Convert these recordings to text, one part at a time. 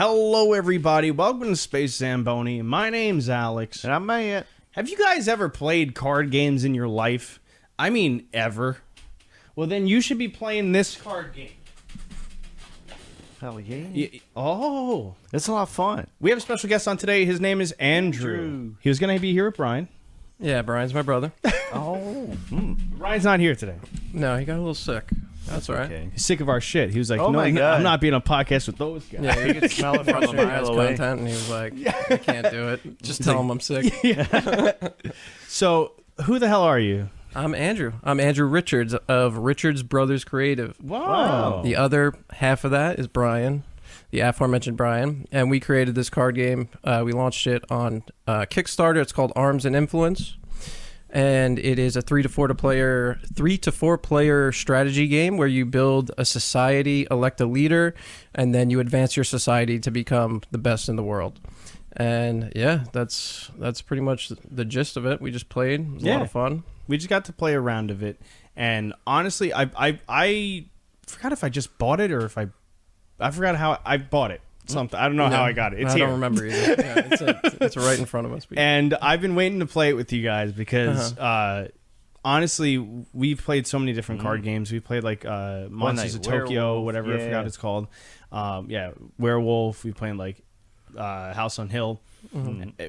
Hello, everybody. Welcome to Space Zambonie. My name's Alex. And I'm Matt. Have you guys ever played card games in your life? I mean, ever? Well, then you should be playing this card game. Hell yeah. Oh. It's a lot of fun. We have a special guest on today. His name is Andrew. He was going to be here with Brian. Yeah, Brian's my brother. Brian's not here today. No, he got a little sick. That's all right. Okay. He's sick of our shit. He was like, Oh no, my God. I'm not being on a podcast with those guys. Yeah, You can smell it from a mile away. content, and he was like, I can't do it. Just tell him I'm sick. So, who the hell are you? I'm Andrew. I'm Andrew Richards of Richards Brothers Creative. Wow. The other half of that is Brian, the aforementioned Brian, and we created this card game. We launched it on Kickstarter. It's called Arms and Influence, and it is a 3 to 4 player strategy game where you build a society, elect a leader, and then you advance your society to become the best in the world. And yeah, that's pretty much the gist of it. We just played. It was a lot of fun. We just got to play a round of it, and honestly, I forgot if I just bought it or if I forgot how I bought it. Something I don't know how I got it. It's here. I don't remember either. Yeah, it's right in front of us. And I've been waiting to play it with you guys because honestly, we've played so many different card games. We played like Monsters of Tokyo, Werewolf, whatever I forgot it's called. Werewolf. We played like House on Hill.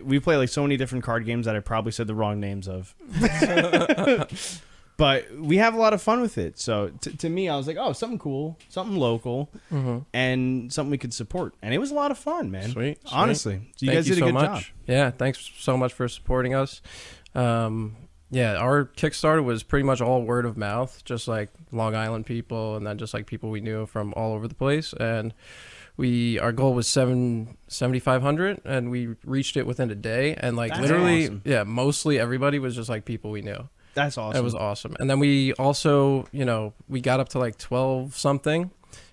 We play like so many different card games that I probably said the wrong names of. But we have a lot of fun with it. So to me, I was like, oh, something cool, something local, and something we could support. And it was a lot of fun, man. Sweet. Honestly. So you Thank guys did a so good much. job. Yeah, thanks so much for supporting us. Yeah, our Kickstarter was pretty much all word of mouth, just like Long Island people and then just like people we knew from all over the place. And our goal was 7,500 and we reached it within a day. And like That's literally, awesome. yeah, mostly everybody was just like people we knew. That's awesome. It was awesome. And then we also, we got up to like 12 something.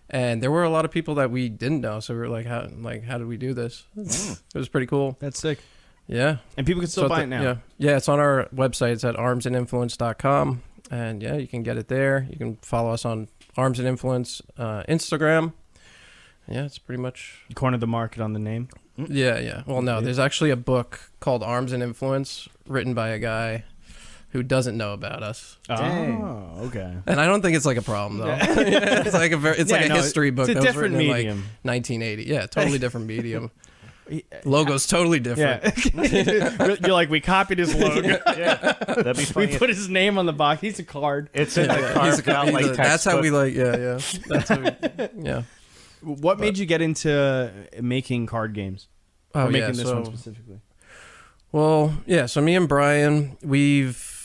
And there were a lot of people that we didn't know. So we were like, how did we do this? It was pretty cool. That's sick. Yeah. And people can still buy it now. Yeah, it's on our website. It's at armsandinfluence.com. And yeah, you can get it there. You can follow us on Arms and Influence Instagram. Yeah, it's pretty much... You cornered the market on the name. Yeah. Well, no, there's actually a book called Arms and Influence written by a guy who doesn't know about us. Oh, okay. And I don't think it's like a problem, though. It's like a history book. It's a that was different written medium. in like 1980. Yeah, totally different medium. Logo's totally different. Yeah. You're like, we copied his logo. Yeah, that'd be funny. We put his name on the box. He's a card. It's in the carved out like That's how we textbook. That's how we, yeah. What made you get into making card games? Oh, or making yeah, this one specifically? Well, yeah, so me and Brian, we've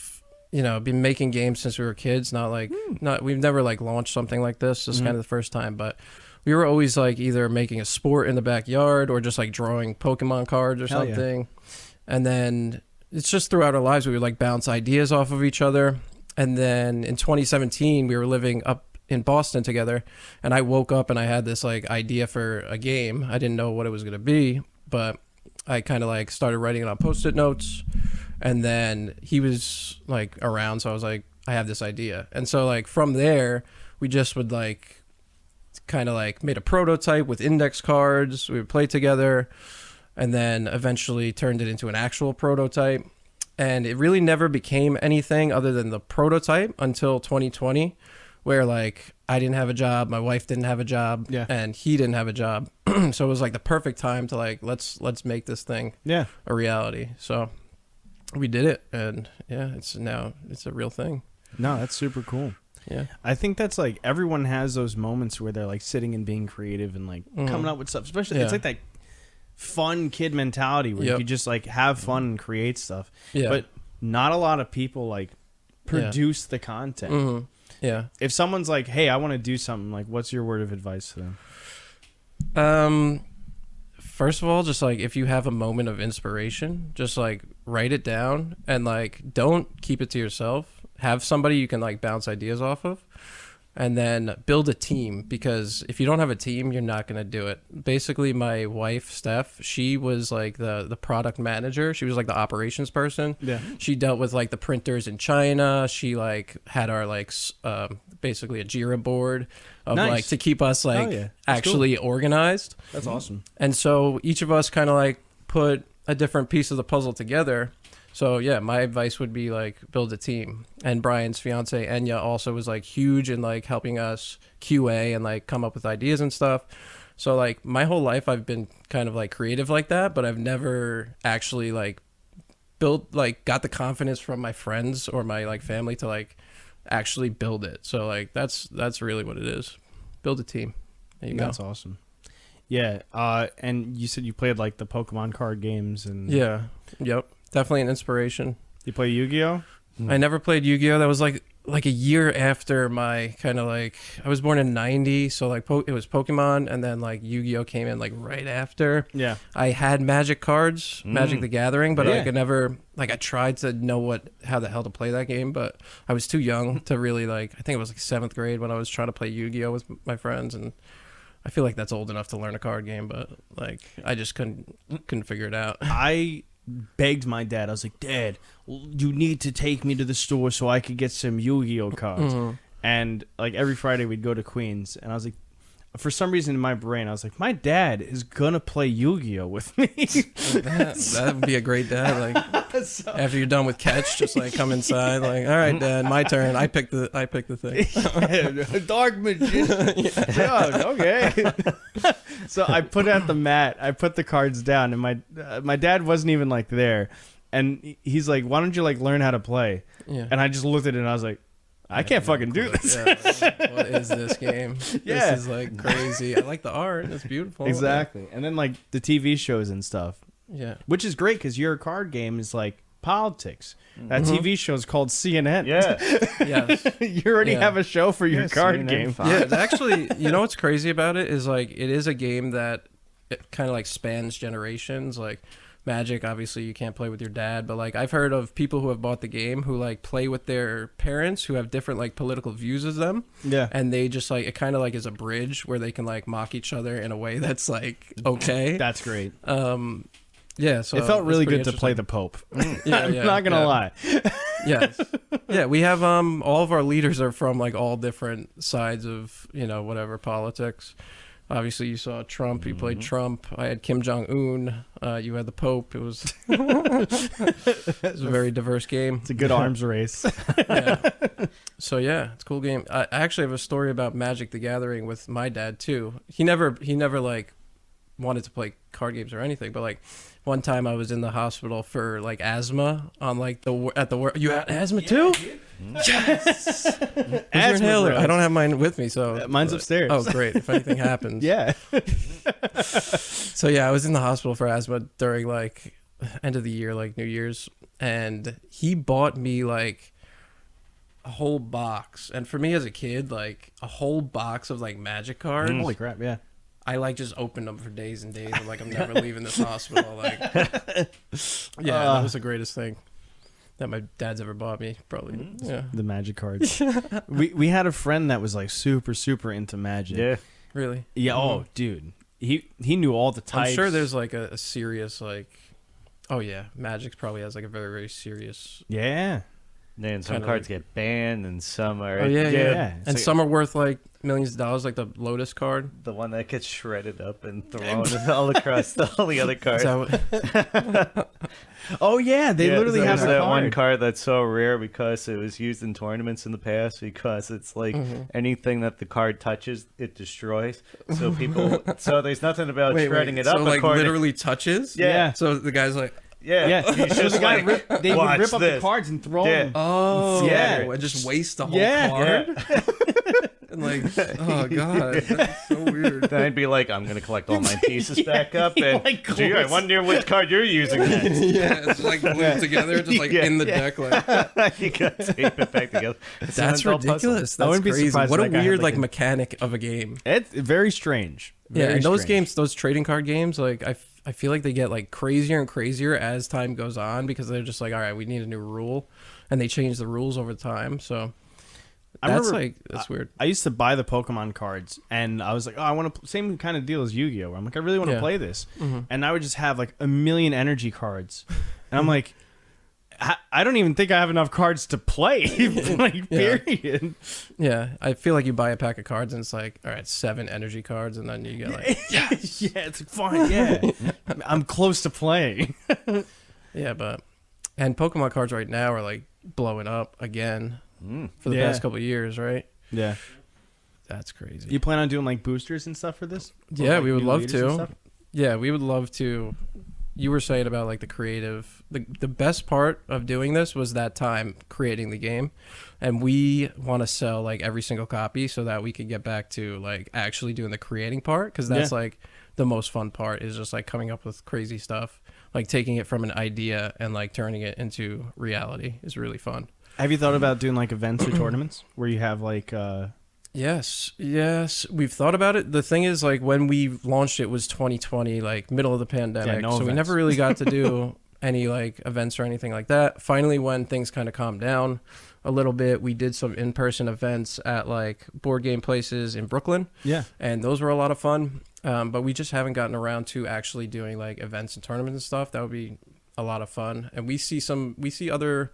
been making games since we were kids. We've never like launched something like this. This is kind of the first time, but we were always like either making a sport in the backyard or just like drawing Pokemon cards or something. Yeah. And then it's just throughout our lives we would like bounce ideas off of each other. And then in 2017 we were living up in Boston together, and I woke up and I had this like idea for a game. I didn't know what it was going to be, but I kind of like started writing it on Post-it notes. And then he was like around, so I was like, I have this idea. And so like from there, we just would like kind of like made a prototype with index cards. We would play together, and then eventually turned it into an actual prototype. And it really never became anything other than the prototype until 2020, where like I didn't have a job, my wife didn't have a job, and he didn't have a job. So it was like the perfect time to like let's make this thing a reality. So we did it, and yeah, it's a real thing. No, that's super cool. Yeah, I think that's like everyone has those moments where they're like sitting and being creative and like coming up with stuff. Especially it's like that fun kid mentality where you just like have fun and create stuff. Yeah, but not a lot of people like produce the content. Yeah. If someone's like, hey, I want to do something, like, what's your word of advice to them? First of all, just like if you have a moment of inspiration, just like write it down and like don't keep it to yourself. Have somebody you can like bounce ideas off of, and then build a team, because if you don't have a team, you're not going to do it. Basically, my wife, Steph, she was like the product manager. She was like the operations person. Yeah. She dealt with like the printers in China. She like had our like basically a Jira board of Nice. like to keep us like yeah. actually organized. That's awesome. And so each of us kind of like put a different piece of the puzzle together. So yeah, my advice would be like build a team. And Brian's fiance Enya also was like huge in like helping us QA and like come up with ideas and stuff. So like my whole life I've been kind of like creative like that, but I've never actually like got the confidence from my friends or my like family to like actually build it. So like that's really what it is. Build a team. There you go. That's awesome. Yeah. And you said you played like the Pokemon card games and Yeah. Yep. Definitely an inspiration. You play Yu-Gi-Oh? I never played Yu-Gi-Oh. That was like a year after my kind of like, I was born in 90, so like it was Pokemon, and then like Yu-Gi-Oh came in like right after. Yeah. I had Magic cards, Magic the Gathering, but Yeah. I could never, like I tried to know how the hell to play that game, but I was too young to really like, I think it was like 7th grade when I was trying to play Yu-Gi-Oh with my friends, and I feel like that's old enough to learn a card game, but like I just couldn't figure it out. I begged my dad. I was like, Dad, you need to take me to the store so I could get some Yu-Gi-Oh cards. And like every Friday we'd go to Queens, and I was like, for some reason in my brain I was like, my dad is gonna play Yu-Gi-Oh with me. That would be a great dad. Like after you're done with catch, just like come inside. Like, all right, Dad, my turn. I picked the thing. Dark magician. Oh, okay. So I put out the mat. I put the cards down, and my dad wasn't even like there, and he's like, "Why don't you like learn how to play?" Yeah. And I just looked at it and I was like, I can't fucking do this. Yeah, what is this game? Yeah. This is like crazy. I like the art. It's beautiful. Exactly. And then like the TV shows and stuff, Yeah. which is great because your card game is like politics. That TV show is called CNN. Yeah. Yes. You already Yeah. have a show for your card CNN game. fine. Yeah. It's actually, you know what's crazy about it is like it is a game that it kind of like spans generations. Like Magic, obviously you can't play with your dad, but like I've heard of people who have bought the game who like play with their parents who have different like political views as them. Yeah. And they just like, it kind of like is a bridge where they can like mock each other in a way that's like okay. That's great. Yeah, so It felt it's really pretty good to play the Pope. Yeah, I'm not going to lie. Yes. Yeah, we have all of our leaders are from like all different sides of, you know, whatever politics. Obviously, you saw Trump. You played Trump. I had Kim Jong-un. You had the Pope. It was, it was a very diverse game. It's a good arms race. Yeah. So yeah, it's a cool game. I actually have a story about Magic the Gathering with my dad too. He never like wanted to play card games or anything, but like one time I was in the hospital for like asthma on like you had asthma too? Yes. Asthma inhaler. I don't have mine with me, so Mine's upstairs. Oh, great! If anything happens, Yeah. So yeah, I was in the hospital for asthma during like end of the year, like New Year's, and he bought me like a whole box. And for me as a kid, like a whole box of like Magic cards. Holy crap, yeah. I like just opened them for days and days. I'm like, I'm never leaving this hospital. Like, yeah, that was the greatest thing that my dad's ever bought me. Probably, yeah. The Magic cards. we had a friend that was like super into Magic. Yeah. Really? Yeah. Oh, dude. He knew all the types. I'm sure there's like a serious like, oh yeah, Magic probably has like a very very serious. Yeah. Then some Kinda cards like- get banned and some are. Oh yeah. It's And like- some are worth like millions of dollars, like the Lotus card. The one that gets shredded up and thrown all across all the other cards. Is that what- Oh yeah, they literally there's have a that card. one card that's so rare because it was used in tournaments in the past because it's like anything that the card touches it destroys. So so there's nothing about shredding it up. So like according- literally touches. Yeah. So the guy's like, Yeah. He's So just the guy like, they would "Watch rip up the this." cards and throw Yeah. them. oh Yeah. and just waste the whole Yeah. card. And like, oh god, that's so weird. Then I'd be like, I'm gonna collect all my pieces back up, and like, gee, I wonder which card you're using next. Yeah, it's like glued together, just like in the deck. Like You gotta tape it back together. that's all puzzle. ridiculous. I That's wouldn't be crazy. surprised What if a that guy had, weird like, like a- mechanic of a game. It's very strange. Yeah, Very and those strange. games, those trading card games, like I feel like they get like crazier and crazier as time goes on because they're just like, all right, we need a new rule, and they change the rules over time. So I that's remember- like that's weird. I used to buy the Pokemon cards, and I was like, oh, I want to same kind of deal as Yu-Gi-Oh. Where I'm like, I really want to Yeah. play this, and I would just have like a million energy cards, and I'm like, I don't even think I have enough cards to play. Like, period. Yeah, I feel like you buy a pack of cards and it's like, all right, 7 energy cards, and then you get like, yes. Yeah, it's like, fine. Yeah, I'm close to playing. Yeah, and Pokemon cards right now are like blowing up again for the past couple of years, right? Yeah, that's crazy. You plan on doing like boosters and stuff for this? Yeah, like, we would love to. Yeah, we would love to. You were saying about like the creative, the best part of doing this was that time creating the game, and we want to sell like every single copy so that we can get back to like actually doing the creating part, because that's like the most fun part, is just like coming up with crazy stuff, like taking it from an idea and like turning it into reality is really fun. Have you thought about doing like events or tournaments where you have like Yes, we've thought about it. The thing is, like, when we launched it was 2020, like middle of the pandemic, so we never really got to do any like events or anything like that. Finally, when things kind of calmed down a little bit, we did some in-person events at like board game places in Brooklyn. Yeah, and those were a lot of fun. But we just haven't gotten around to actually doing like events and tournaments and stuff. That would be a lot of fun. And we see other.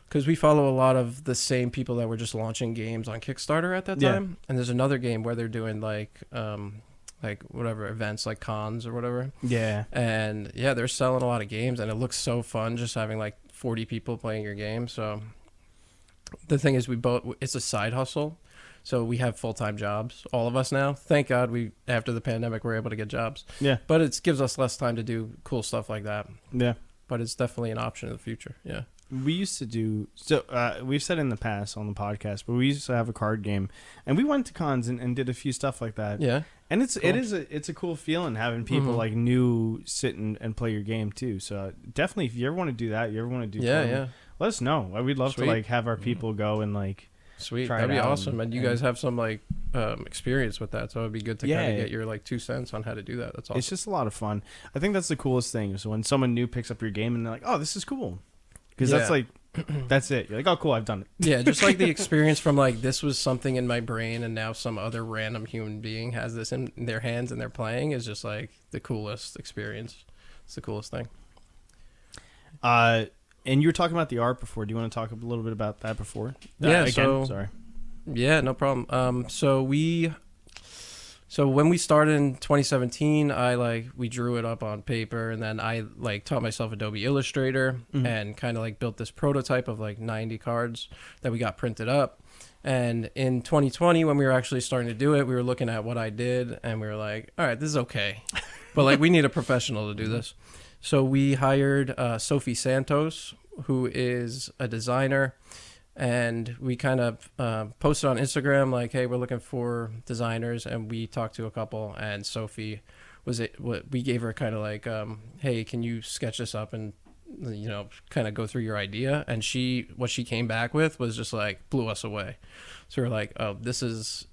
Because we follow a lot of the same people that were just launching games on Kickstarter at that time. And there's another game where they're doing like whatever events, like cons or whatever. Yeah. And yeah, they're selling a lot of games, and it looks so fun just having like 40 people playing your game. So the thing is, it's a side hustle. So we have full-time jobs, all of us now. Thank God after the pandemic, we're able to get jobs. Yeah. But it gives us less time to do cool stuff like that. Yeah. But it's definitely an option in the future. Yeah. We used to do we've said in the past on the podcast, but we used to have a card game, and we went to cons and did a few stuff like that. Yeah, and it's a cool feeling having people like new sit and play your game too. So definitely, if you ever want to do that, you ever want to do let us know. We'd love to like have our people go and like that'd be awesome. And you guys have some like experience with that, so it'd be good to kind of get your like 2 cents on how to do that. That's awesome. It's just a lot of fun. I think that's the coolest thing. So when someone new picks up your game and they're like, "Oh, this is cool." Because that's like, that's it. You're like, oh, cool, I've done it. Yeah, just like the experience from like, this was something in my brain, and now some other random human being has this in their hands and they're playing, is just like the coolest experience. It's the coolest thing. And you were talking about the art before. Do you want to talk a little bit about that before? Yeah, again, sorry. Yeah, no problem. So when we started in 2017, we drew it up on paper, and then I like taught myself Adobe Illustrator and kind of like built this prototype of like 90 cards that we got printed up. And in 2020, when we were actually starting to do it, we were looking at what I did, and we were like, all right, this is okay, but like we need a professional to do this. So we hired Sophie Santos, who is a designer. And we kind of posted on Instagram like, hey, we're looking for designers, and we talked to a couple, and Sophie we gave her kind of like, hey, can you sketch this up and, you know, kind of go through your idea? And what she came back with was just like blew us away. So we're like, oh, this is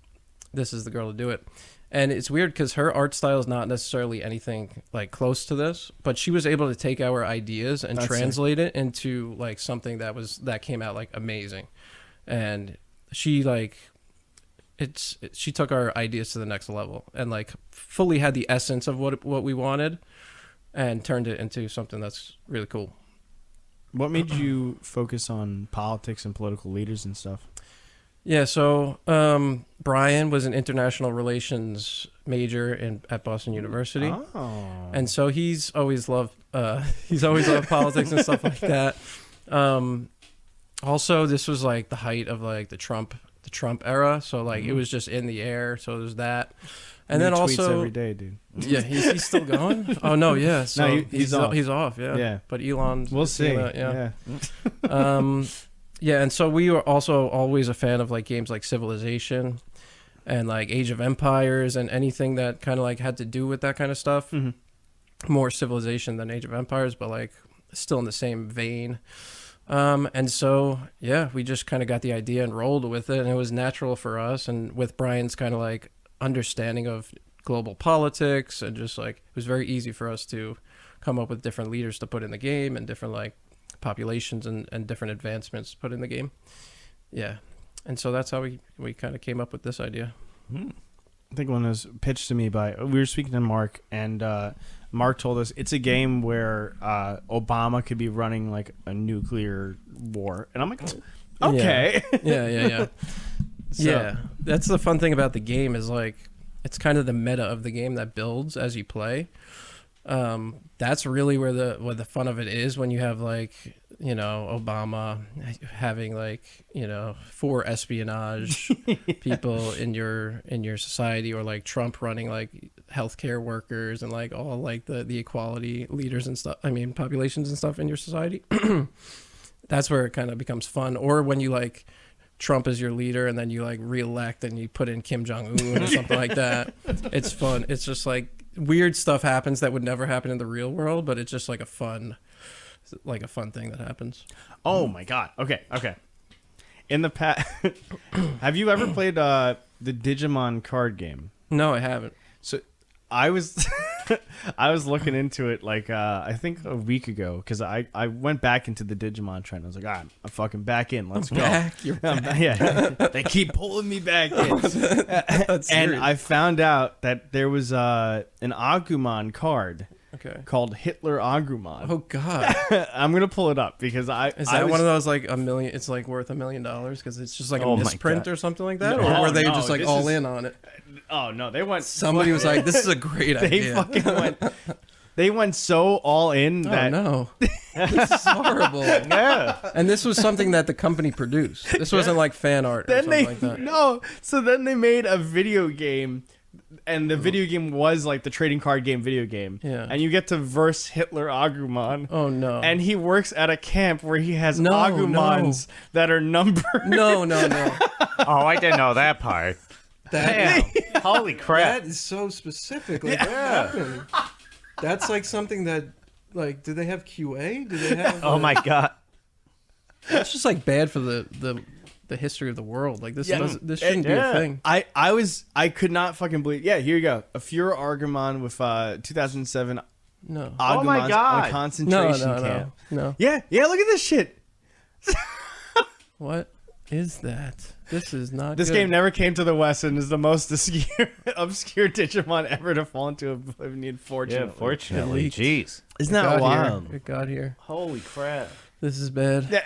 the girl to do it. And it's weird because her art style is not necessarily anything like close to this, but she was able to take our ideas and translate it into like something that came out like amazing. And she she took our ideas to the next level and like fully had the essence of what we wanted and turned it into something that's really cool. What made you focus on politics and political leaders and stuff? Yeah, so Brian was an international relations major at Boston University. Oh. And so he's always loved politics and stuff like that. Also, this was like the height of like the Trump era, so like it was just in the air, so there's that. And then also every day, dude. Yeah, he's still going? Oh no, yeah. So no, he's off, yeah. Yeah. But Elon, we'll see. Yeah. Yeah, and so we were also always a fan of like games like Civilization and like Age of Empires and anything that kind of like had to do with that kind of stuff. Mm-hmm. More Civilization than Age of Empires, but like still in the same vein. And so, yeah, we just kind of got the idea and rolled with it, and it was natural for us. And with Brian's kind of like understanding of global politics, and just like it was very easy for us to come up with different leaders to put in the game and different like populations and different advancements put in the game. Yeah. And so that's how we kind of came up with this idea. I think one was pitched to me by, we were speaking to Mark, and Mark told us it's a game where Obama could be running like a nuclear war. And I'm like, okay. Yeah. So, yeah, that's the fun thing about the game is like it's kind of the meta of the game that builds as you play. That's really where the fun of it is, when you have like, you know, Obama having like, you know, 4 espionage people in your society, or like Trump running like healthcare workers and like all like the equality leaders and stuff. I mean, populations and stuff in your society. That's where it kind of becomes fun. Or when you like Trump is your leader and then you like reelect and you put in Kim Jong-un or something like that. It's fun. It's just like weird stuff happens that would never happen in the real world, but it's just like a fun thing that happens. Oh my God. Okay. In the past, have you ever played the Digimon card game? No, I haven't. So I was looking into it like I think a week ago, because I went back into the Digimon trend. I was like, I'm fucking back in. Let's go. You're back. Yeah, they keep pulling me back in. And I found out that there was an Agumon card. Okay. Called Hitler Agumon. Oh God. I'm gonna pull it up because Is that one of those like $1 million? It's like worth $1 million because it's just like a misprint or something like that, or were they just like all in on it? Oh no, they went. Somebody was like, "This is a great idea." They fucking went. They went so all in that. Oh no, this is horrible. Yeah. And this was something that the company produced. This wasn't like fan art or something like that. No. So then they made a video game. And the video game was like the trading card game video game. Yeah. And you get to verse Hitler Agumon. Oh, no. And he works at a camp where he has Agumons that are numbered. No. Oh, I didn't know that part. Damn. Holy crap. That is so specific. Like, what happened? That's like something that, like, do they have QA? Do they have... Oh, my God. That's just like bad for the history of the world. Like this shouldn't be a thing. I could not fucking believe. Yeah, here you go. A Fuhrer Agumon with 2007 No. Agumons Oh my God. on a concentration camp. No. Yeah, look at this shit. What is that? This is not This good. game never came to the West and is the most obscure Digimon ever to fall into oblivion, fortunately. Yeah, fortunately. Jeez. Isn't that wild? It got here. Holy crap. This is bad.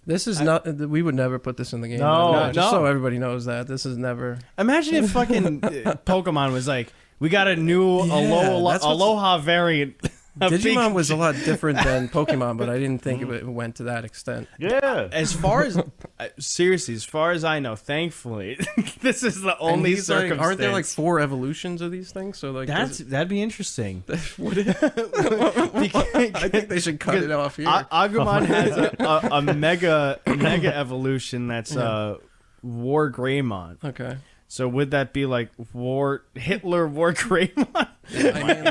This is not. We would never put this in the game. No, just so everybody knows that this is never. Imagine if fucking Pokemon was like, we got a new Aloha variant. Digimon was a lot different than Pokemon, but I didn't think it went to that extent. Yeah. As far as seriously, as far as I know, thankfully, this is the only circumstance. Like, aren't there like 4 evolutions of these things? So like that'd be interesting. Would it? I think they should cut it off here. Agumon has a mega evolution that's War Greymon. Okay. So would that be like Hitler War Greymon? I mean,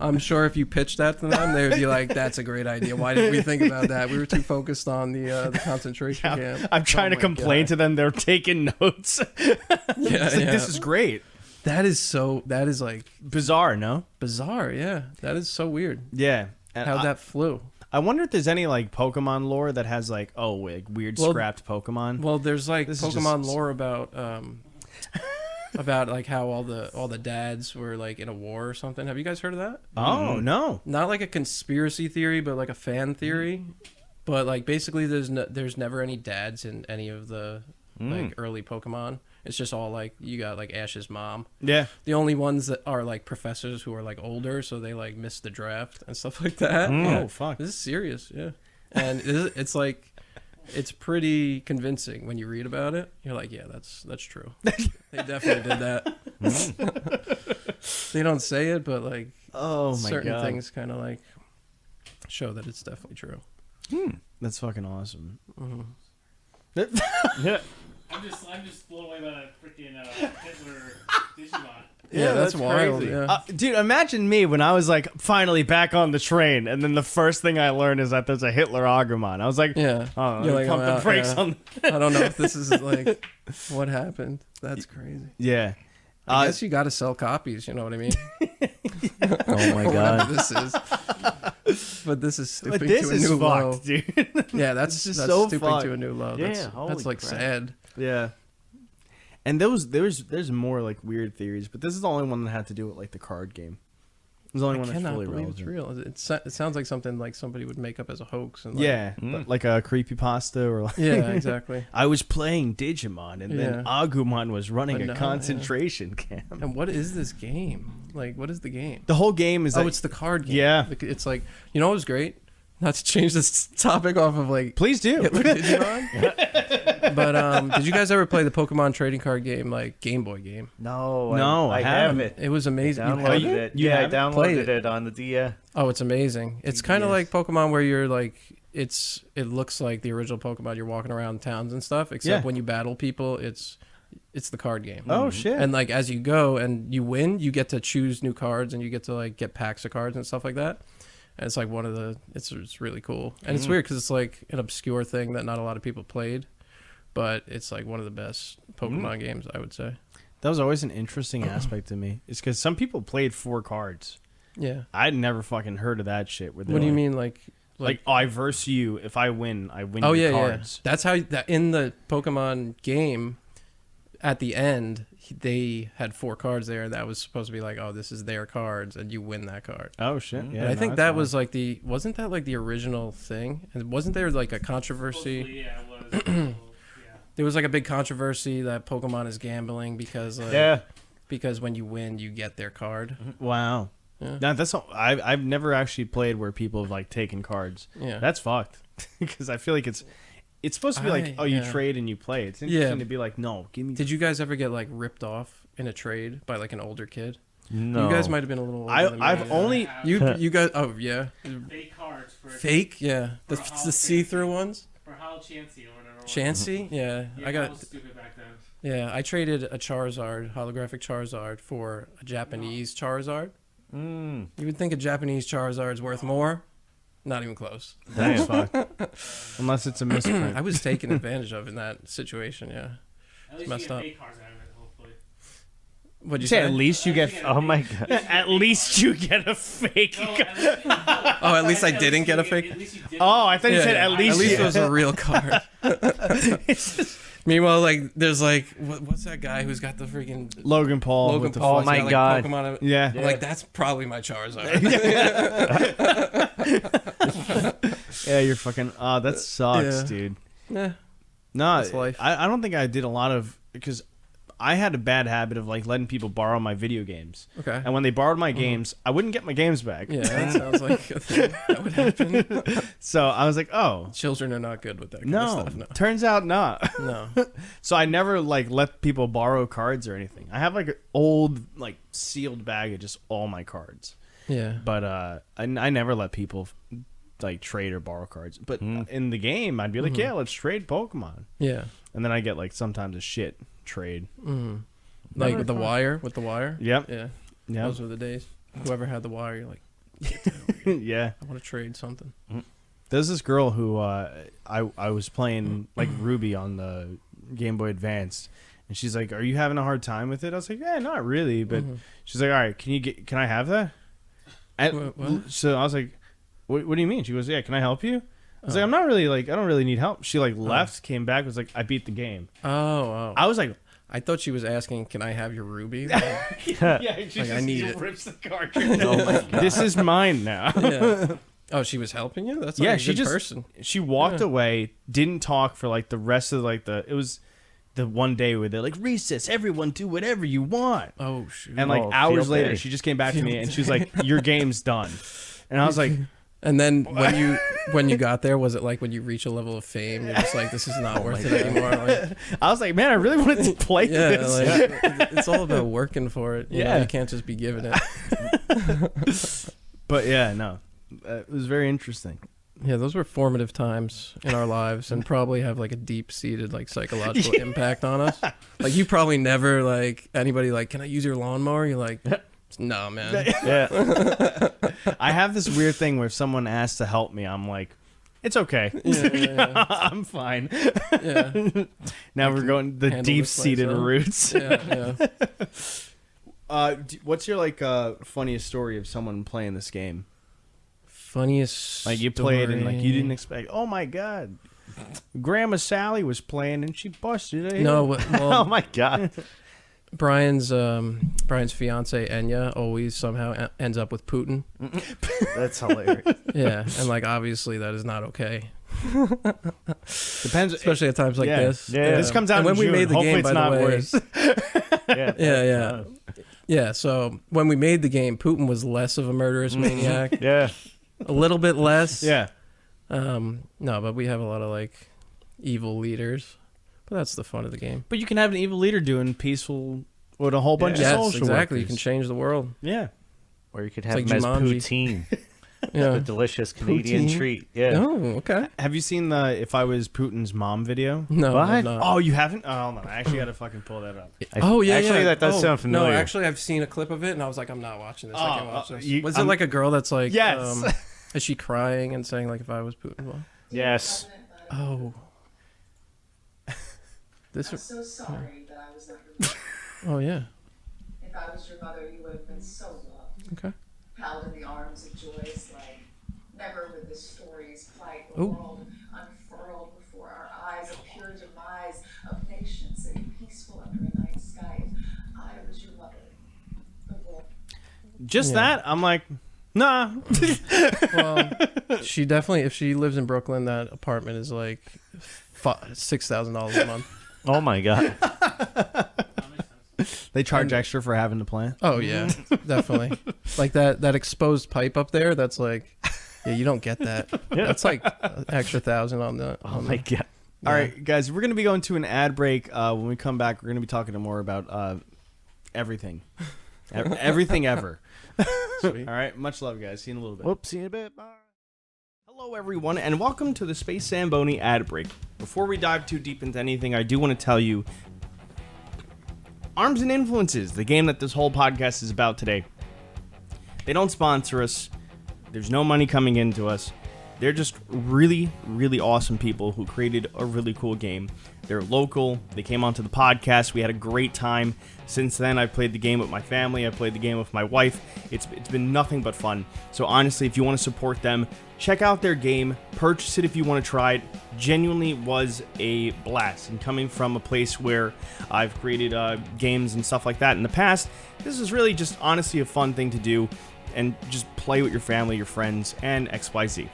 I'm sure if you pitched that to them, they would be like, "That's a great idea. Why didn't we think about that? We were too focused on the concentration camp." I'm trying to complain to them. They're taking notes. This is great. That is like Bizarre, no? bizarre. Yeah, that is so weird. Yeah. And How that flew. I wonder if there's any like Pokemon lore that has like weird scrapped Pokemon. Well, there's like This is Pokemon just- lore about like how all the dads were like in a war or something. Have you guys heard of that? Oh no. Not like a conspiracy theory, but like a fan theory. But like basically, there's never any dads in any of the like early Pokemon. It's just all like you got like Ash's mom. Yeah. The only ones that are like professors who are like older, so they like missed the draft and stuff like that. Yeah. Oh fuck. This is serious, yeah. And it's like it's pretty convincing when you read about it. You're like, yeah, that's true. They definitely did that. They don't say it, but like certain things kind of like show that it's definitely true. That's fucking awesome. Yeah. I'm just blown away by that freaking Hitler Digimon. Yeah, that's wild. crazy. Yeah. Dude, imagine me when I was like finally back on the train, and then the first thing I learned is that there's a Hitler Agumon. I was like, Yeah. oh, You're like, pump the brakes on. I don't know if this is like what happened. That's crazy. Yeah. I guess you got to sell copies. You know what I mean? Oh my God. This is. But this is stooping But this to a is new fucked, low. dude. Yeah, that's just that's so stooping fucked. to a new low. Yeah, That's holy like crap. sad. Yeah. And there's more like weird theories, but this is the only one that had to do with like the card game. It's the only one that's fully relevant. It's real. It sounds like something like somebody would make up as a hoax. And like a creepypasta or like yeah, exactly. I was playing Digimon and then Agumon was running a concentration camp. And what is this game? Like, what is the game? The whole game is it's the card game. Yeah. It's like, you know what was great? Not to change this topic off of like please do. Hitler Digimon. But did you guys ever play the Pokemon trading card game, like Game Boy game? No, I haven't. It was amazing. I downloaded it on the DS. Oh, it's amazing. It's kind of like Pokemon where you're like, it looks like the original Pokemon. You're walking around towns and stuff, except when you battle people, it's the card game. Oh shit. And like as you go and you win, you get to choose new cards and you get to like get packs of cards and stuff like that. And it's like it's really cool. And it's weird because it's like an obscure thing that not a lot of people played, but it's like one of the best Pokemon games, I would say. That was always an interesting aspect to me. It's because some people played 4 cards. Yeah. I'd never fucking heard of that shit. What do you mean? Like I verse you. If I win your cards. Yeah. That's how in the Pokemon game, at the end, they had 4 cards there, and that was supposed to be like, oh, this is their cards, and you win that card. Oh shit! Yeah, and I think that was like wasn't that like the original thing? And wasn't there like a controversy? Yeah, it was. There was like a big controversy that Pokemon is gambling because because when you win, you get their card. Wow. Yeah. No, that's all, I've never actually played where people have like taken cards. Yeah, that's fucked. Because I feel like it's supposed to be like, you trade and you play. It's interesting to be like, no, give me. Did you guys ever get like ripped off in a trade by like an older kid? No. You guys might have been a little older than me. I've only you guys. Oh yeah. Fake cards for fake. Yeah, the see-through ones. For how Chansey or whatever. Chansey. Yeah, I got. That was stupid back then. Yeah, I traded a Charizard, holographic Charizard, for a Japanese Charizard. You would think a Japanese Charizard is worth more. Not even close. That's fucked. Unless it's a misprint. I was taken advantage of in that situation. Yeah, At least messed you get up. fake cards out of it, hopefully. What'd you say? say? At least you get. Oh my god. At least you get a fake. Oh, at least I didn't get a fake. At least you did. Oh, I thought you said at least. it was a real card. Meanwhile, like there's like what's that guy who's got the freaking Logan Paul. Logan with the Paul? Oh my got, god. Pokemon. Yeah. I'm like that's probably my Charizard. Yeah, you're fucking. That sucks, dude. Yeah. No, That's life. I don't think I did a lot of because I had a bad habit of like letting people borrow my video games. Okay. And when they borrowed my games, I wouldn't get my games back. Yeah, that sounds like a thing that would happen. So I was like, oh. Children are not good with that kind No, of stuff. turns out not. No. So I never like let people borrow cards or anything. I have like an old like sealed bag of just all my cards. Yeah. But I never let people like trade or borrow cards. But in the game, I'd be like, yeah, let's trade Pokemon. Yeah. And then I get like sometimes a shit trade. Like with the wire. Yep. Yeah. Yeah. Those were the days. Whoever had the wire, you're like, Yeah. I want to trade something. There's this girl who I was playing like Ruby on the Game Boy Advance, and she's like, "Are you having a hard time with it?" I was like, "Yeah, not really." But she's like, "All right, can I have that?" And What? so I was like, what do you mean?" She goes, "Yeah, can I help you?" I was like, "I'm not really like I don't really need help." She like left, came back, was like, "I beat the game." Oh. I was like, I thought she was asking, "Can I have your Ruby?" "Yeah, she Like, I need it. rips the cartridge." Oh my God. This is mine now. Yeah. Oh, she was helping you? That's like a good person. She walked away, didn't talk for like the rest of like it was the one day where they're like, recess, everyone do whatever you want. Oh, shoot. And like hours later, she just came back to me and she was like, your game's done. And I was like, and then when you got there, was it like when you reach a level of fame, you're just like, this is not worth it anymore? Like, I was like, man, I really wanted to play this. Like, it's all about working for it. You know, you can't just be given it. But yeah, no. It was very interesting. Yeah, those were formative times in our lives and probably have like a deep-seated like psychological impact on us. Like you probably never like anybody like, can I use your lawnmower? You're like, no, man. Yeah. I have this weird thing where if someone asks to help me, I'm like, it's okay. Yeah. I'm fine. Yeah. Now we're going the deep-seated roots. Yeah. What's your like funniest story of someone playing this game? Funniest Like you played and like you didn't expect. Oh my God! Grandma Sally was playing and she busted it. No, well, Oh my god. Brian's fiance Enya always somehow ends up with Putin. That's hilarious. Yeah, and like obviously that is not okay. Depends, especially at times like this. Yeah, this comes out. And when in we June. made the Hopefully game, it's by not the way, worse. Yeah. So when we made the game, Putin was less of a murderous maniac. Yeah. A little bit less. Yeah. No, but we have a lot of like evil leaders. But that's the fun of the game. But you can have an evil leader doing peaceful with a whole bunch of social exactly. workers. You can change the world. Yeah. Or you could have like them as Jumanji. poutine. Yeah. The delicious Canadian Poutine? treat. Yeah. Oh, okay. Have you seen the "If I Was Putin's Mom" video? No, What? I've not. Oh, you haven't? Oh no, I actually got to fucking pull that up. Oh yeah, Actually, yeah. that does sound familiar. No, actually, I've seen a clip of it, and I was like, I'm not watching this. I can't watch this. Was it I'm- like a girl that's like, Yes. is she crying and saying like, if I was Putin? Well, Yes. oh, this. I'm so sorry that I was not your mother. Oh yeah. If I was your mother, you would have been so loved. Okay. Held in the arms of joyous light. Never would the stories plight the Ooh. world unfurled before our eyes, a pure demise of nations sitting peaceful under a night sky. If I was your mother, the world. Just Yeah. that? I'm like, nah. Well, she definitely, if she lives in Brooklyn, that apartment is like $6,000 a month. Oh my god. They charge extra for having the plant. Oh yeah, definitely. Like that exposed pipe up there. That's like, yeah, you don't get that. That's like an extra $1,000 on the. Oh my god. All right, guys, we're going to be going to an ad break. When we come back, we're going to be talking more about everything. Everything ever. Sweet. All right, much love, guys. See you in a little bit. Whoops, see you in a bit. Bye. Hello, everyone, and welcome to the Space Zamboni ad break. Before we dive too deep into anything, I do want to tell you Arms and Influences, the game that this whole podcast is about today. They don't sponsor us. There's no money coming into us. They're just really, really awesome people who created a really cool game. They're local. They came onto the podcast. We had a great time. Since then, I've played the game with my family. I played the game with my wife. It's been nothing but fun. So honestly, if you want to support them, check out their game. Purchase it if you want to try it. Genuinely was a blast. And coming from a place where I've created games and stuff like that in the past, this is really just honestly a fun thing to do. And just play with your family, your friends, and XYZ.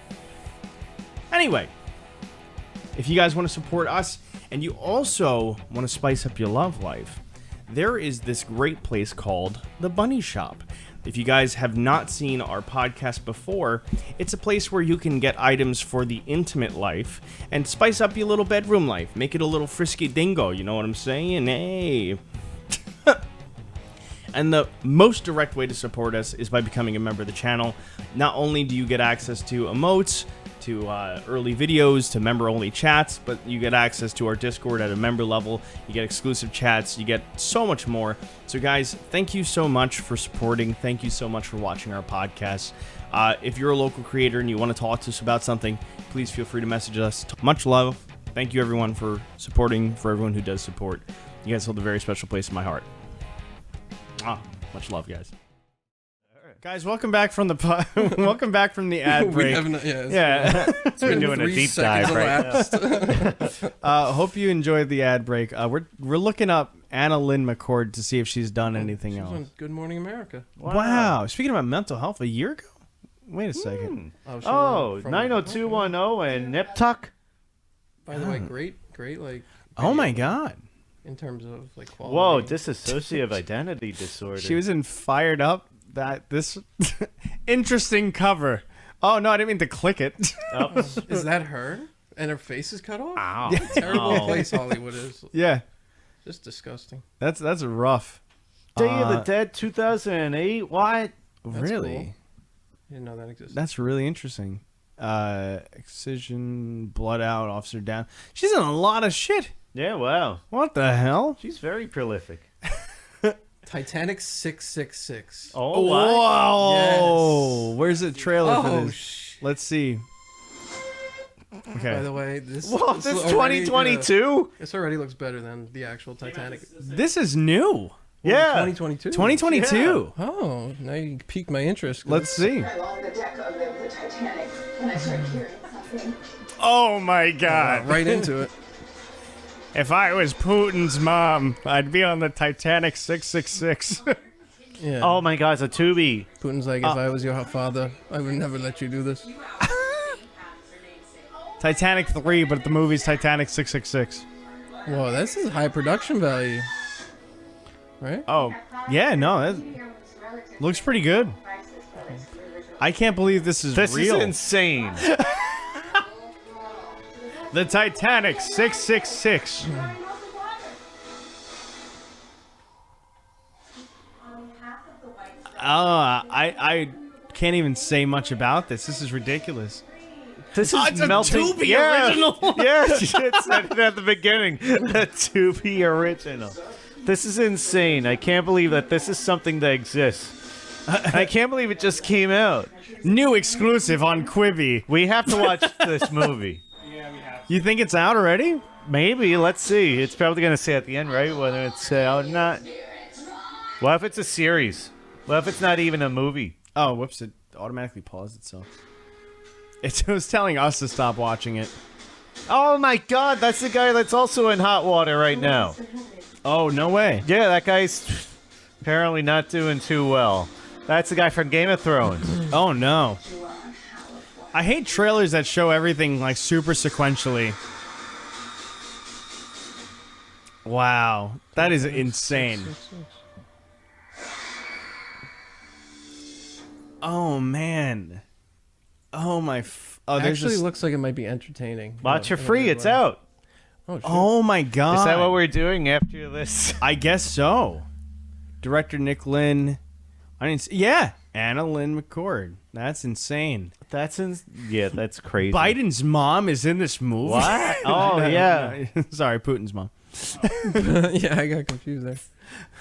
Anyway, if you guys want to support us and you also want to spice up your love life, there is this great place called The Bunny Shop. If you guys have not seen our podcast before, it's a place where you can get items for the intimate life and spice up your little bedroom life. Make it a little frisky dingo, you know what I'm saying? Hey. And the most direct way to support us is by becoming a member of the channel. Not only do you get access to emotes, to early videos, to member-only chats, but you get access to our Discord at a member level. You get exclusive chats. You get so much more. So, guys, thank you so much for supporting. Thank you so much for watching our podcast. If you're a local creator and you want to talk to us about something, please feel free to message us. Much love. Thank you, everyone, for supporting, for everyone who does support. You guys hold a very special place in my heart. Much love, guys. Guys, welcome back from the welcome back from the ad break. It's been doing a deep dive right now. Hope you enjoyed the ad break. We're looking up Anna Lynn McCord to see if she's done anything else. On Good Morning America. Wow. Speaking about mental health, a year ago? Wait a second. Oh, 90210 and Nip Tuck. By the way, great, like. Oh my God. In terms of like quality. Whoa, dissociative identity disorder. She was in Fired Up. This interesting cover. Oh no, I didn't mean to click it. Oh. Is that her? And her face is cut off? Ow. What a terrible Oh. place Hollywood is. Yeah, Just disgusting. that's rough. Day of the Dead 2008. What? That's Really? cool. I didn't know that existed. That's really interesting. Excision, Blood Out, Officer Down. She's in a lot of shit. Yeah, wow. What the hell? She's very prolific. Titanic 666. Oh, wow. Whoa! Yes. Where's the trailer for Oh, this? Let's see. By Okay. the way, this Whoa, this already, 2022? this already looks better than the actual Titanic. This is new. Yeah. 2022. 2022. Oh, now you piqued my interest. Let's see. Along the deck of the Titanic, and I started hearing something. Oh my God! Right into it. If I was Putin's mom, I'd be on the Titanic 666. Yeah. Oh my God, it's a Tubi. Putin's like, if I was your father, I would never let you do this. Titanic 3, but the movie's Titanic 666. Whoa, this is high production value. Right? Oh, yeah, no, that looks pretty good. I can't believe this is This real. is insane. The Titanic 666. I can't even say much about this. This is ridiculous. This is it's a melting. Tubi original. Yes, it said it at the beginning. The Tubi original. This is insane. I can't believe that this is something that exists. I can't believe it just came out. New exclusive on Quibi. We have to watch this movie. You think it's out already? Maybe. Let's see. It's probably going to say at the end, right? Whether it's out or not. What if it's a series? What if it's not even a movie? Oh, whoops. It automatically paused itself. It was telling us to stop watching it. Oh my God, that's the guy that's also in hot water right now. Oh, no way. Yeah, that guy's apparently not doing too well. That's the guy from Game of Thrones. Oh, no. I hate trailers that show everything like super sequentially. Wow. That is insane. Oh, man. Oh, my... Oh, there's Actually this... looks like it might be entertaining. Watch for in a free, weird it's way. out. Oh, shit. Oh, my God. Is that what we're doing after this? I guess so. Director Nick Lynn. I didn't see... Yeah. Anna Lynn McCord. That's insane. Yeah, that's crazy. Biden's mom is in this movie. What? Oh, yeah. Sorry, Putin's mom. Yeah, I got confused there.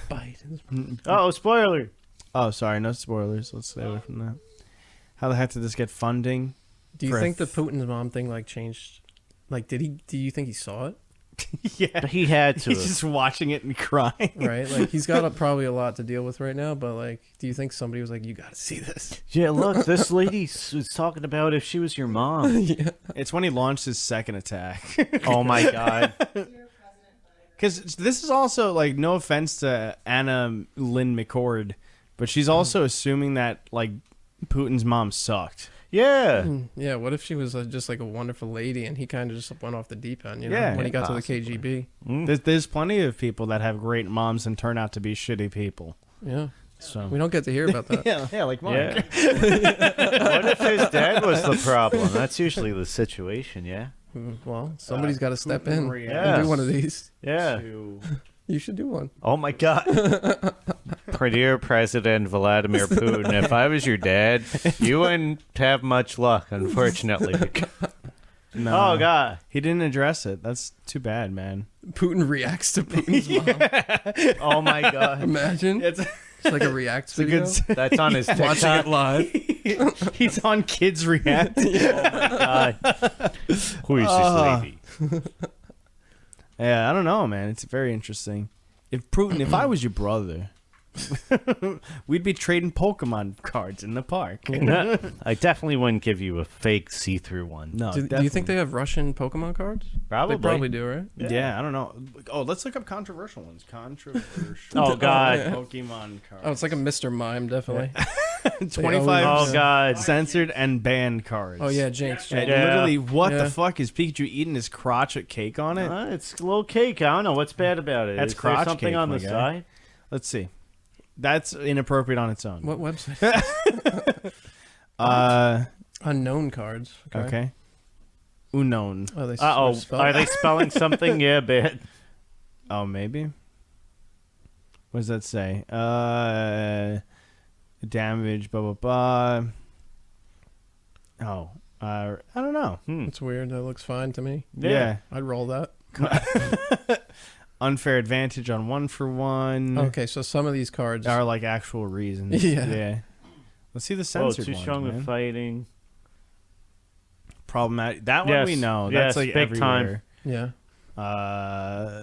Biden. Oh, spoiler. Oh, sorry. No spoilers. Let's stay away from that. How the heck did this get funding? Do you For a think the Putin's mom thing like changed? Like, do you think he saw it? Yeah. He had to. He's just watching it and crying. Right? Like, he's got probably a lot to deal with right now, but like, do you think somebody was like, you got to see this? Yeah, look, this lady was talking about if she was your mom. Yeah. It's when he launched his second attack. Oh, my God. Because this is also, like, no offense to Anna Lynn McCord, but she's also assuming that, like, Putin's mom sucked. Yeah. Yeah, what if she was just like a wonderful lady and he kind of just went off the deep end, you know, Yeah, when he got possibly. to the KGB? There's plenty of people that have great moms and turn out to be shitty people. Yeah. So We don't get to hear about that. yeah, like Mark. Yeah. What if his dad was the problem? That's usually the situation, yeah? Well, somebody's got to step in Yeah. and do one of these. Yeah. You should do one. Oh, my God. Dear President Vladimir Putin, if I was your dad, you wouldn't have much luck, unfortunately. No, Oh, God. he didn't address it. That's too bad, man. Putin reacts to Putin's mom. Oh, my God. Imagine. It's It's like a react video. That's on his Watching TikTok. it live. He's on Kids React. Oh, my God. Who is this lady? Yeah, I don't know, man. It's very interesting. If Putin, if I was your brother, we'd be trading Pokemon cards in the park. No, I definitely wouldn't give you a fake see-through one. No, Do you think they have Russian Pokemon cards? Probably. They probably do, right? Yeah, I don't know. Oh, let's look up controversial ones. Controversial. Oh, God. Pokemon cards. Oh, it's like a Mr. Mime, definitely. 25 Oh, God. censored and banned cards. Oh, yeah, Jinx. And Yeah. literally, what Yeah. the fuck is Pikachu eating his crotch at cake on it? It's a little cake. I don't know. What's bad about it? That's Is there crotch something cake, on my the guy. side? Let's see. That's inappropriate on its own. What website? Unknown cards. Okay. Unknown. Oh, they Uh-oh. spell- Are they spelling something? Yeah, bad. Oh, maybe. What does that say? Damage, blah, blah, blah. Oh, I don't know. It's weird. That looks fine to me. Yeah. I'd roll that. Unfair advantage on 1-for-1. Okay, so some of these cards Are like actual reasons. Yeah. Let's see the Oh, censored too ones, strong man. with fighting. Problematic. That one Yes, we know. yes, That's like big time. everywhere. Yeah.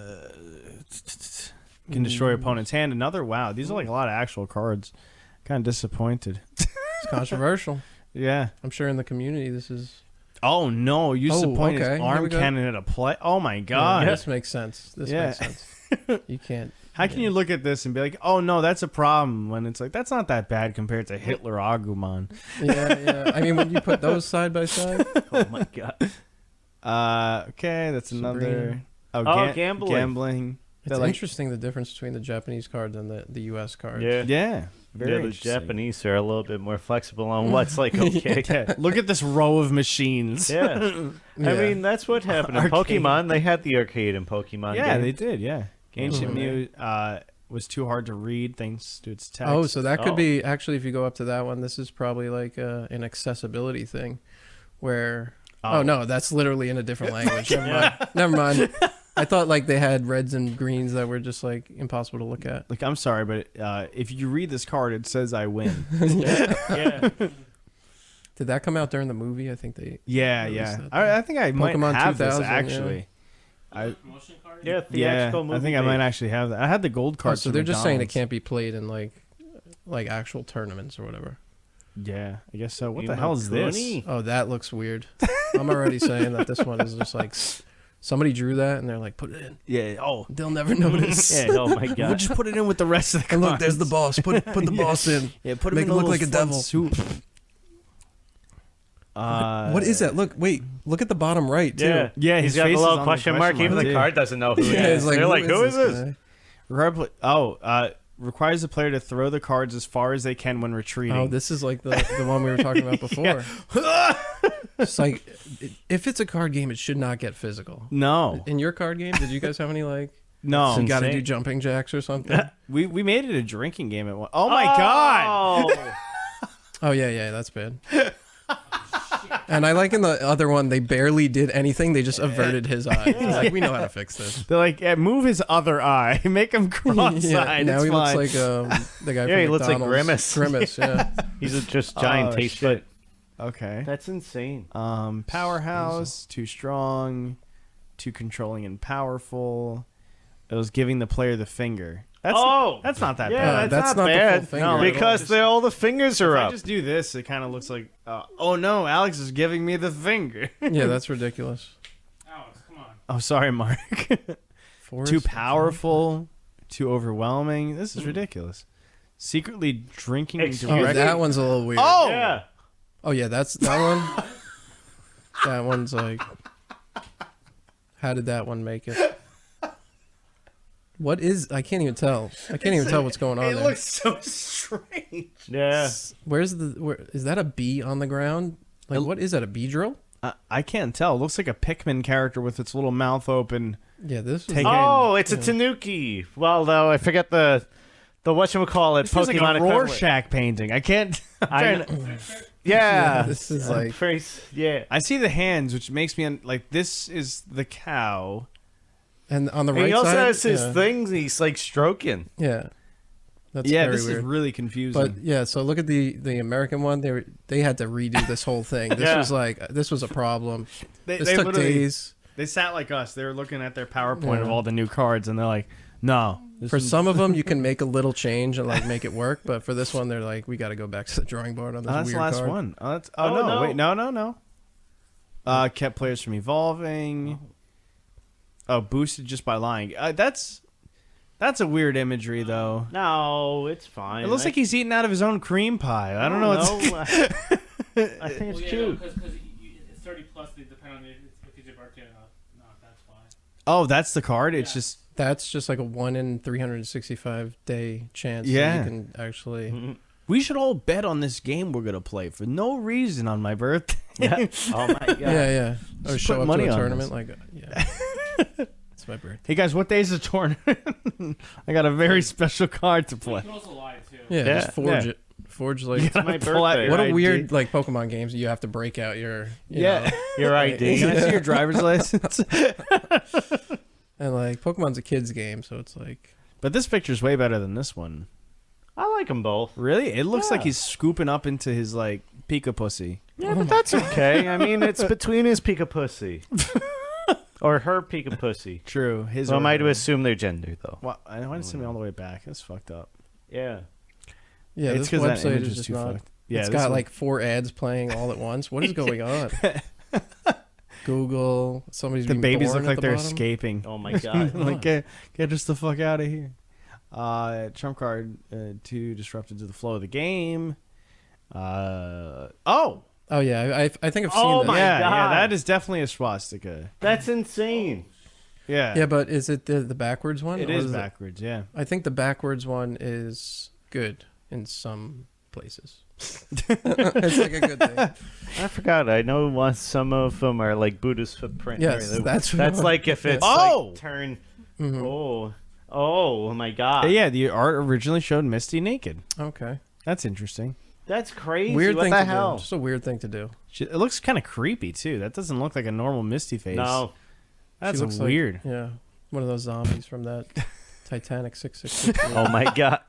Can destroy opponent's hand. Another. Wow, these are like a lot of actual cards. Kind of disappointed. It's controversial. Yeah. I'm sure in the community this is Oh no! Used to point his arm cannon at a play. Oh my god! Yeah, this makes sense. This makes sense. You can't. How can you look at this and be like, "Oh no, that's a problem"? When it's like that's not that bad compared to Hitler Agumon. Yeah. I mean, when you put those side by side. Oh my god. Okay, that's another. Gambling. Gambling. It's interesting the difference between the Japanese cards and the U.S. cards. Yeah. Very the Japanese are a little bit more flexible on what's like okay. Yeah. Look at this row of machines. Yeah. I mean, that's what happened in Pokemon. They had the arcade in Pokemon. Yeah, game. they did. Yeah. Ancient Mew was too hard to read thanks to its text. Oh, so that could be actually if you go up to that one. This is probably like an accessibility thing, where no, that's literally in a different language. Never mind. I thought like they had reds and greens that were just like impossible to look at. Like I'm sorry, but if you read this card, it says I win. Yeah. Did that come out during the movie? I think they. Yeah. I think I might Pokemon have 2000, this actually. Yeah. Promotion card? Theatrical movie. I think I might actually have that. I had the gold card. So they're just saying it can't be played in like actual tournaments or whatever. Yeah, I guess so. What the hell is this? Oh, that looks weird. I'm already saying that this one is just like somebody drew that and they're like, put it in. Yeah. Oh, they'll never notice. Yeah. Oh my god. We'll just put it in with the rest of the And cards. look, there's the boss. Put the boss in. Yeah, put him Make in him look little like a fun devil. Suit. What is that? Look at the bottom right too. Yeah, he's his got a face is little on question mark. Even the card doesn't know who he is. It's They're like, who is this? Requires the player to throw the cards as far as they can when retreating. Oh, this is like the one we were talking about before. It's like if it's a card game, it should not get physical. No. In your card game, did you guys have any like? No. You got to do jumping jacks or something. We made it a drinking game at one. Oh my god. Oh yeah, that's bad. And I like in the other one, they barely did anything. They just averted his eye. It's like, we know how to fix this. They're like, move his other eye, make him cross-eyed. Now it's he fine. looks like the guy. Yeah, from he looks like McDonald's. Grimace. Grimace, yeah. He's a just giant taste shit. bud. Okay. That's insane. Powerhouse, too strong, too controlling and powerful. It was giving the player the finger. That's not that bad. That's not bad. the full finger. Because all the fingers are If up. I just do this, it kind of looks like, oh no, Alex is giving me the finger. Yeah, that's ridiculous. Alex, come on. Oh, sorry, Mark. Too powerful, too overwhelming. This is ridiculous. Secretly drinking Excuse directly. Oh, that one's a little weird. Oh! Yeah. Oh yeah, that's that one. That one's like, how did that one make it? What is? I can't even tell. I can't even tell what's going on It there. looks so strange. Yeah. Where's is that a bee on the ground? Like, what is that? A bee drill? I can't tell. It looks like a Pikmin character with its little mouth open. Yeah, this is. Take Oh, it's a Tanuki. Well, though, I forget the whatchamacallit This feels like Pokemon a equivalent. Rorschach painting. I can't. Yeah. This is like. Yeah. I see the hands, which makes me like this is the cow. And on the And right he also side, has his things he's like stroking. Yeah, that's Yeah, very this weird. is really confusing. But yeah, so look at the American one. They had to redo this whole thing. This Yeah. was like this was a problem. they This took literally- days. They sat like us. They were looking at their PowerPoint of all the new cards, and they're like, "No." For some of them, you can make a little change and like make it work. But for this one, they're like, we got to go back to the drawing board on this that's weird the last card. one. Oh, Oh, no. Wait, no. Kept players from evolving. Oh, boosted just by lying. That's a weird imagery, though. No, it's fine. It looks like he's eating out of his own cream pie. I don't know. I think it's cute. Because it's 30 plus. They depend on if it's your birthday or not. No, that's why. Oh, that's the card. It's just That's just like a 1 in 365 day chance. Yeah. that you can actually. we should all bet on this game we're gonna play for no reason on my birthday. Yeah. Oh my god. Yeah. Or Just show put up money to a on tournament this. like, yeah. It's my birthday. Hey guys, what day is the tournament? I got a very special card to You play. can also lie too. Yeah, Yeah. just forge Yeah. it. Forge like. My Pull out birthday. your What a ID. weird like Pokemon games. You have to break out your. You Yeah. know, Your ID. Can I see your driver's license? and like Pokemon's a kid's game, so it's like. But this picture's way better than this one. I like them both. Really? It looks like Yeah. he's scooping up into his like Pika pussy. Yeah, but that's okay. I mean, it's between his Pika pussy. Or her Pika pussy. True. His. So am I to or- assume their gender, though? Well, I want to send me all the way back. That's fucked up. Yeah. Yeah, It's this 'cause that website image is is just too not. fucked. Yeah, It's this got one- like 4 ads playing all at once. What is going on? Google. Somebody's The being babies born look at like the they're bottom. escaping. Oh my god. Like get us the fuck out of here. Trump card 2 disrupted to the flow of the game. Oh yeah, I think I've seen Oh that. my yeah, God. that is definitely a swastika. That's insane. Yeah, Yeah, but is it the backwards one? it or is it- backwards. Yeah, I think the backwards one is good in some places. It's like a good thing. I forgot. I know some of them are like Buddhist footprint. Yes, that's like if it's Oh! like turn. Mhm. Oh my god. yeah. The art originally showed Misty naked. Okay. That's interesting. That's crazy. Weird what thing the to hell? do. Just a weird thing to do. It looks kind of creepy too. That doesn't look like a normal Misty face. No. that's She looks like- weird. yeah, one of those zombies from that Titanic 666. Oh my god.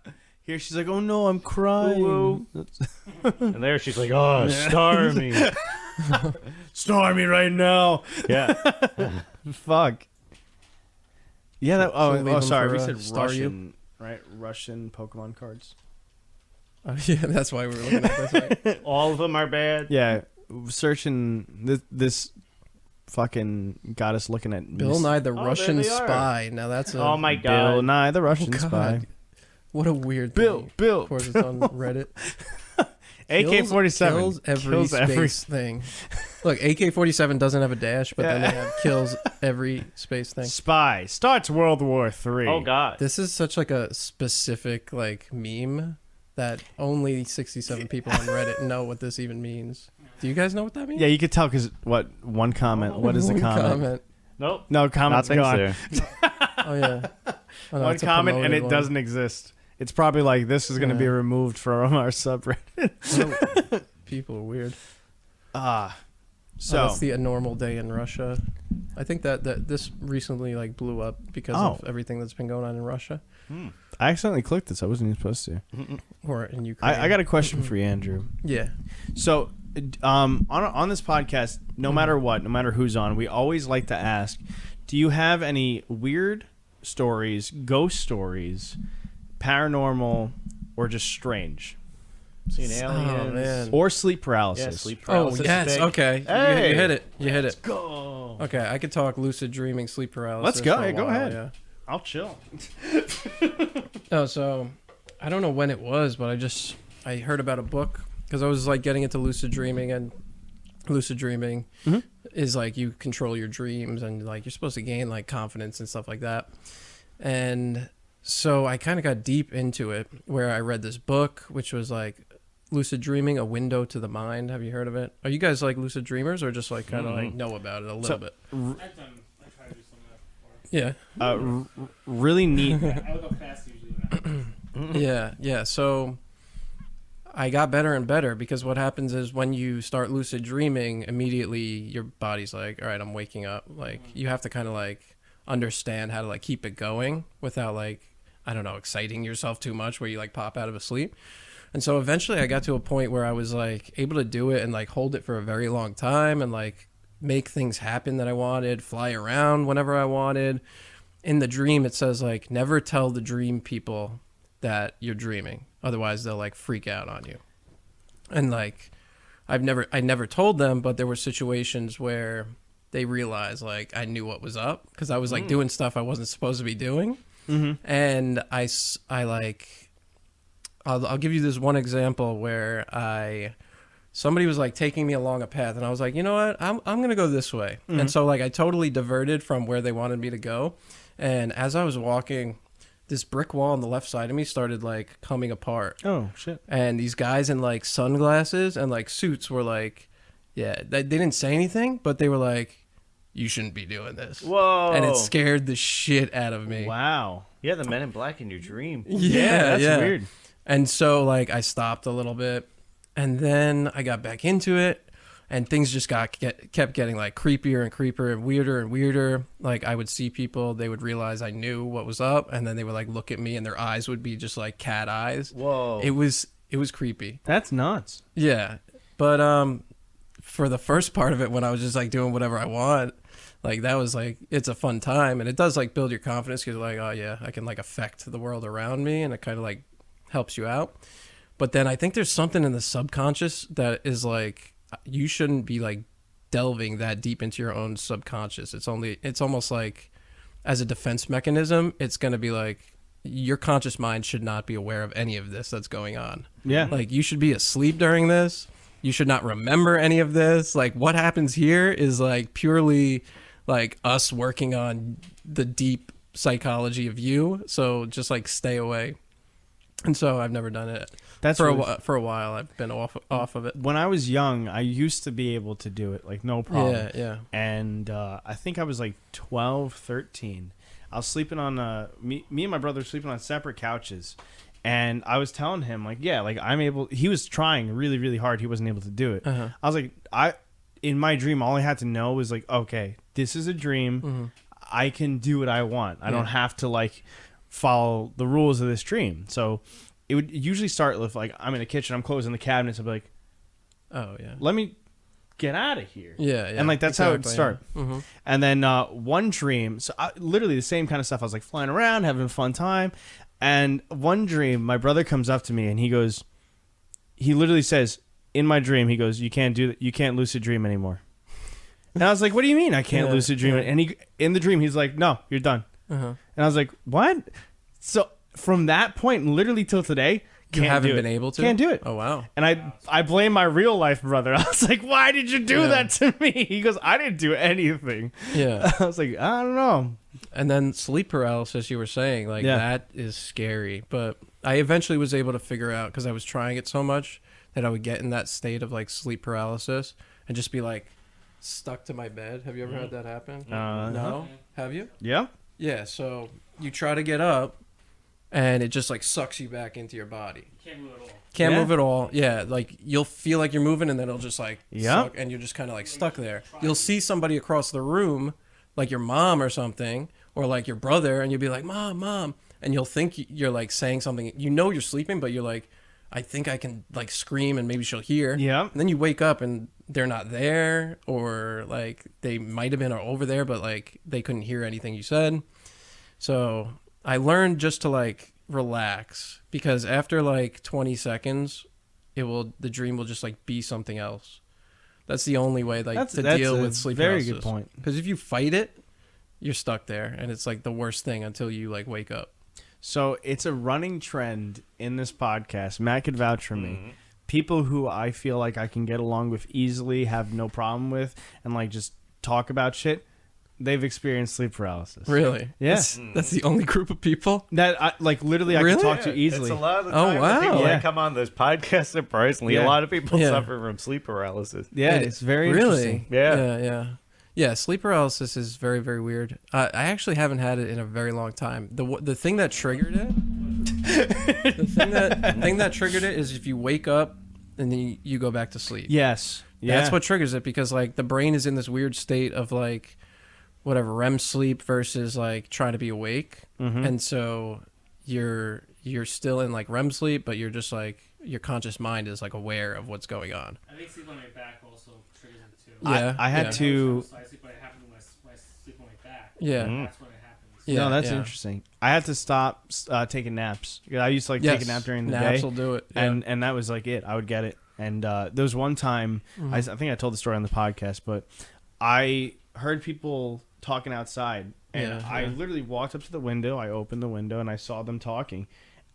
Here she's like, "Oh no, I'm crying." Ooh. And there she's like, oh, star me. Star me right now. Yeah. Fuck. Yeah. That, Should we leave oh, them sorry. for, We said star you? Russian, right? Russian Pokemon cards. Yeah, that's why we were looking at this. Right? All of them are bad. Yeah, searching this fucking got us looking at Bill Nye the there Russian they are. spy. Now that's a Oh my Bill god. Nye the Russian God. spy. What a weird Bill, thing. Bill. Of course, it's on Reddit. AK-47 kills every space thing. Look, AK-47 doesn't have a dash, but then they have kills every space thing. Spy starts World War III. Oh god. This is such like a specific like meme that only 67 people on Reddit know what this even means. Do you guys know what that means? Yeah, you could tell because one comment. What is the One comment? Nope. No, comment's Nothing's gone. there. Oh yeah. Oh, no, One it's a comment and promoted it one. doesn't exist. It's probably like this is going to be Yeah. removed from our subreddit. People are weird. So That's the a normal day in Russia. I think that this recently like blew up because of everything that's been going on in Russia I accidentally clicked this. I wasn't even supposed to. or in Ukraine. I got a question for you, Andrew. yeah. So, on this podcast, no matter what, no matter who's on, we always like to ask, do you have any weird stories, ghost stories, paranormal, or just strange, Seen aliens. Oh man. or sleep paralysis? Yeah, sleep Oh paralysis. yes. big. Okay. Hey. You hit it. You hit it. Go. Okay, I could talk lucid dreaming, sleep paralysis. Let's go. for a Hey, go while, ahead. Yeah. I'll chill. Oh, so I don't know when it was, but I heard about a book because I was like getting into lucid dreaming, and lucid dreaming is like you control your dreams and like you're supposed to gain like confidence and stuff like that. And so I kind of got deep into it where I read this book, which was like Lucid Dreaming, A Window to the Mind. Have you heard of it? Are you guys like lucid dreamers or just like kind of like know about it a little bit? I tried to do some of that before. Yeah. Really neat. I would go fast usually. Yeah. So I got better and better because what happens is when you start lucid dreaming, immediately your body's like, all right, I'm waking up. Like you have to kind of like understand how to like keep it going without like, I don't know, exciting yourself too much where you like pop out of a sleep. And so eventually I got to a point where I was like able to do it and like hold it for a very long time and like make things happen that I wanted, fly around whenever I wanted. In the dream, it says like, never tell the dream people that you're dreaming. Otherwise they'll like freak out on you. And like, I never told them, but there were situations where they realized like I knew what was up because I was like doing stuff I wasn't supposed to be doing. And I like, I'll give you this one example where somebody was like taking me along a path and I was like, you know what, I'm going to go this way. And so like I totally diverted from where they wanted me to go. And as I was walking, this brick wall on the left side of me started like coming apart. Oh shit. And these guys in like sunglasses and like suits were like, yeah, they didn't say anything, but they were like, you shouldn't be doing this. Whoa. And it scared the shit out of me. Wow. Yeah, the Men in Black in your dream. Yeah, that's weird. And so like I stopped a little bit and then I got back into it and things just kept getting like creepier and creepier and weirder. Like I would see people, they would realize I knew what was up and then they would like look at me and their eyes would be just like cat eyes. Whoa. It was creepy. That's nuts. Yeah. But for the first part of it when I was just like doing whatever I want, like that was like, it's a fun time and it does like build your confidence because like, oh yeah, I can like affect the world around me and it kind of like helps you out. But then I think there's something in the subconscious that is like, you shouldn't be like delving that deep into your own subconscious. It's almost like as a defense mechanism, it's going to be like your conscious mind should not be aware of any of this that's going on. Yeah. Like you should be asleep during this. You should not remember any of this. Like what happens here is like purely like us working on the deep psychology of you. So just like stay away. And so I've never done it. That's for a while. I've been off of it. When I was young, I used to be able to do it, like no problem. Yeah, yeah. And I think I was like 12, 13. I was sleeping on me and my brother were sleeping on separate couches, and I was telling him like, yeah, like I'm able. He was trying really, really hard. He wasn't able to do it. Uh-huh. I was like, in my dream, all I had to know was like, okay, this is a dream. Mm-hmm. I can do what I want. I don't have to like follow the rules of this dream. So it would usually start with like, I'm in the kitchen, I'm closing the cabinets, I'd be like, oh yeah, let me get out of here. Yeah, yeah. And like that's how it would start. Yeah. Mm-hmm. And then one dream, so literally the same kind of stuff. I was like flying around, having a fun time. And one dream, my brother comes up to me and he literally says, in my dream, he goes, you can't do that. You can't lucid dream anymore. And I was like, what do you mean I can't lucid dream? And he, in the dream, he's like, no, you're done. Uh-huh. And I was like, what? So from that point, literally till today, you haven't been able to? Can't do it. Oh, wow. And I blame my real life brother. I was like, why did you do that to me? He goes, I didn't do anything. Yeah. I was like, I don't know. And then sleep paralysis, you were saying, like that is scary. But I eventually was able to figure out, because I was trying it so much, that I would get in that state of like sleep paralysis and just be like stuck to my bed. Have you ever had that happen? No? Have you? Yeah. Yeah, so you try to get up and it just like sucks you back into your body. Can't move at all. Can't move at all. Yeah, like you'll feel like you're moving and then it'll just like suck and you're just kind of like stuck there. You'll see somebody across the room, like your mom or something, or like your brother, and you'll be like, Mom. And you'll think you're like saying something. You know you're sleeping, but you're like, I think I can like scream and maybe she'll hear. Yeah. And then you wake up and they're not there, or like they might have been over there, but like they couldn't hear anything you said. So I learned just to like relax, because after like 20 seconds, the dream will just like be something else. That's the only way like to deal with sleep paralysis. Very good point. Because if you fight it, you're stuck there, and it's like the worst thing until you like wake up. So it's a running trend in this podcast. Matt could vouch for me. People who I feel like I can get along with easily, have no problem with, and like just talk about shit, they've experienced sleep paralysis. Really? Yeah. That's the only group of people that I like literally I can talk to easily. It's a lot of the Oh, time wow. the people Yeah. that come on this podcast, surprisingly, a lot of people Yeah. suffer from sleep paralysis. Yeah, it's very interesting. Yeah. Yeah, sleep paralysis is very, very weird. I actually haven't had it in a very long time. The thing that triggered it, the thing that triggered it is if you wake up and then you go back to sleep. Yes. Yeah. That's what triggers it, because like the brain is in this weird state of like whatever REM sleep versus like trying to be awake, and so you're still in like REM sleep, but you're just like your conscious mind is like aware of what's going on. I think sleep on my back also triggers it too. Yeah, I had to. I sleep, but it happened when I sleep on my back. Yeah. That's when it happens. Yeah, No, that's yeah. interesting. I had to stop taking naps. I used to like take a nap during the naps day. will do it. Yeah. And that was like it. I would get it. And there was one time, I think I told the story on the podcast, but I heard people talking outside, and I literally walked up to the window. I opened the window, and I saw them talking,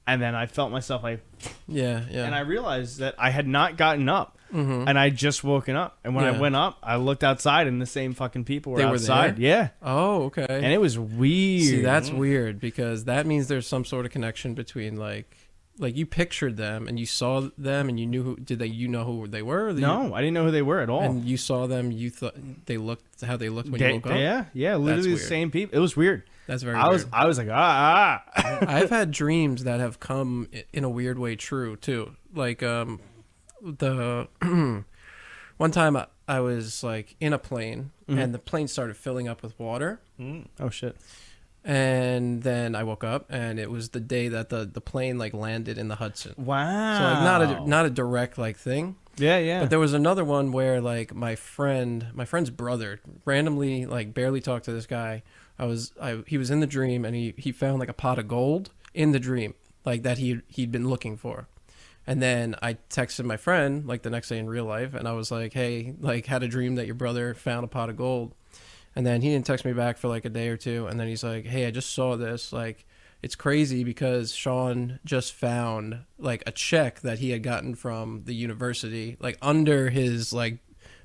and then I felt myself like, and I realized that I had not gotten up, and I just woken up. And when I went up, I looked outside, and the same fucking people were outside. There? Yeah. Oh, okay. And it was weird. See, that's weird, because that means there's some sort of connection between like you pictured them and you saw them and you knew you know who they were? No, I didn't know who they were at all. And you saw them, you thought they looked how they looked when you woke up? Yeah, literally the same people. It was weird. That's very weird. I was like, I've had dreams that have come in a weird way true too. Like the one time I was like in a plane and the plane started filling up with water. Oh shit. And then I woke up and it was the day that the plane like landed in the Hudson. Wow. So like not a direct like thing. Yeah. But there was another one where like my friend's brother randomly like barely talked to this guy. He was in the dream and he found like a pot of gold in the dream, like that he'd been looking for. And then I texted my friend like the next day in real life, and I was like, hey, like had a dream that your brother found a pot of gold. And then he didn't text me back for like a day or two. And then he's like, hey, I just saw this. Like, it's crazy because Sean just found like a check that he had gotten from the university, like under his like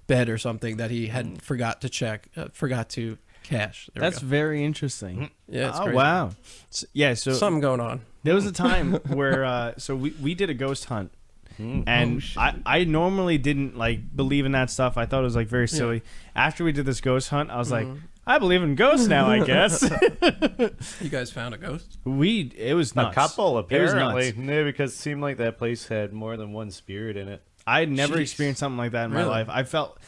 bed or something that he had forgot to cash. That's very interesting. Yeah. It's oh, crazy. wow. So Something going on. there was a time where, so we did a ghost hunt. And I normally didn't like believe in that stuff. I thought it was like very silly. Yeah. After we did this ghost hunt, I was like, I believe in ghosts now, I guess. You guys found a ghost? It was nuts. A couple, apparently. It was nuts. Yeah, because it seemed like that place had more than one spirit in it. I had never experienced something like that in my life. I felt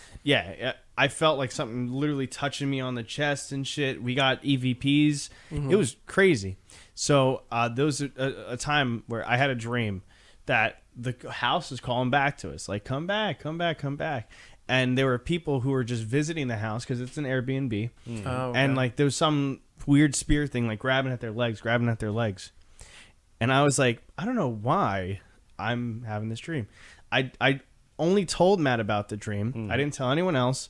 like something literally touching me on the chest and shit. We got EVPs. It was crazy. So there was a time where I had a dream that the house was calling back to us, like, come back, come back, come back. And there were people who were just visiting the house because it's an Airbnb. Oh, okay. And like there was some weird spirit thing, like grabbing at their legs. And I was like, I don't know why I'm having this dream. I only told Matt about the dream. I didn't tell anyone else.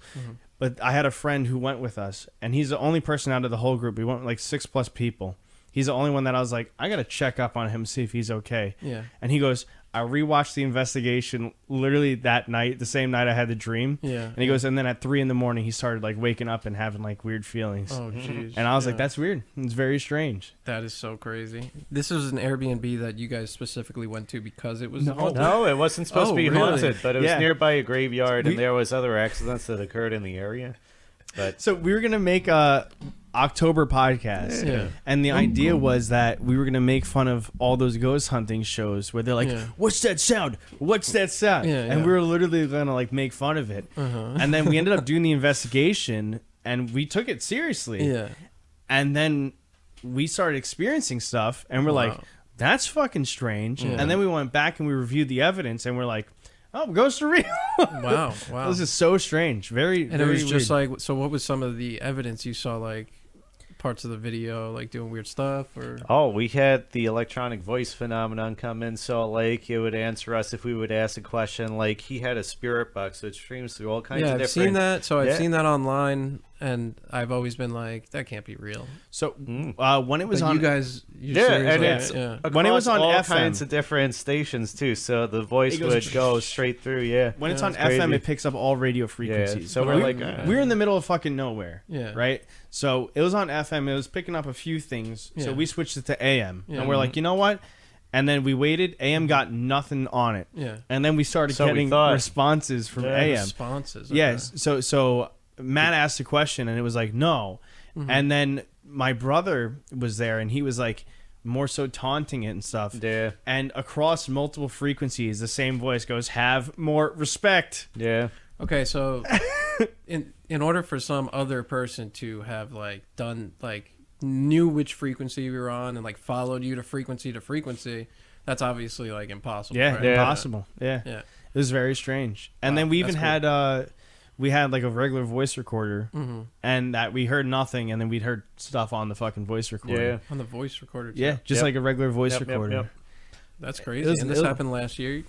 But I had a friend who went with us, and he's the only person out of the whole group. We went like 6+ people. He's the only one that I was like, I got to check up on him, see if he's okay. Yeah. And he goes, I rewatched the investigation literally that night, the same night I had the dream. Yeah. And he goes, and then at 3 a.m, he started like waking up and having like weird feelings. Oh, jeez. And I was like, that's weird. It's very strange. That is so crazy. This was an Airbnb that you guys specifically went to because it was haunted? No, it wasn't supposed to be haunted, but it was nearby a graveyard, and there was other accidents that occurred in the area. But so we were going to make a October podcast, and the idea was that we were going to make fun of all those ghost hunting shows where they're like, what's that sound, and we were literally going to like make fun of it. And then we ended up doing the investigation, and we took it seriously, and then we started experiencing stuff, and we're like, that's fucking strange. And then we went back and we reviewed the evidence, and we're like, oh, ghosts are real. Wow. This is so strange. Very, and it was just weird. Like, so what was some of the evidence you saw, like parts of the video, like doing weird stuff? Or we had the electronic voice phenomenon come in, so like it would answer us if we would ask a question. Like he had a spirit box that streams through all kinds of different... I've seen that. So I've seen that online, and I've always been like, that can't be real. So when it was on... You guys... When it was on all FM, kinds of different stations too, so the voice would go straight through, When it's on FM, crazy. It picks up all radio frequencies. So we're like... we're in the middle of fucking nowhere, right? So it was on FM, it was picking up a few things, so we switched it to AM, and we're like, you know what? And then we waited. AM got nothing on it. Yeah. And then we started getting responses from AM. Responses. Okay. Yes. So Matt asked a question, and it was like, no. And then my brother was there, and he was like more so taunting it and stuff. Yeah. And across multiple frequencies, the same voice goes, have more respect. Yeah. Okay, so in order for some other person to have like done like knew which frequency you were on and like followed you to frequency, that's obviously like impossible. Yeah, right? impossible. Yeah. It was very strange. And then we even had like a regular voice recorder, and that we heard nothing, and then we'd heard stuff on the fucking voice recorder. Yeah, on the voice recorder too. Yeah, just like a regular voice recorder. Yep. That's crazy. And this happened last year?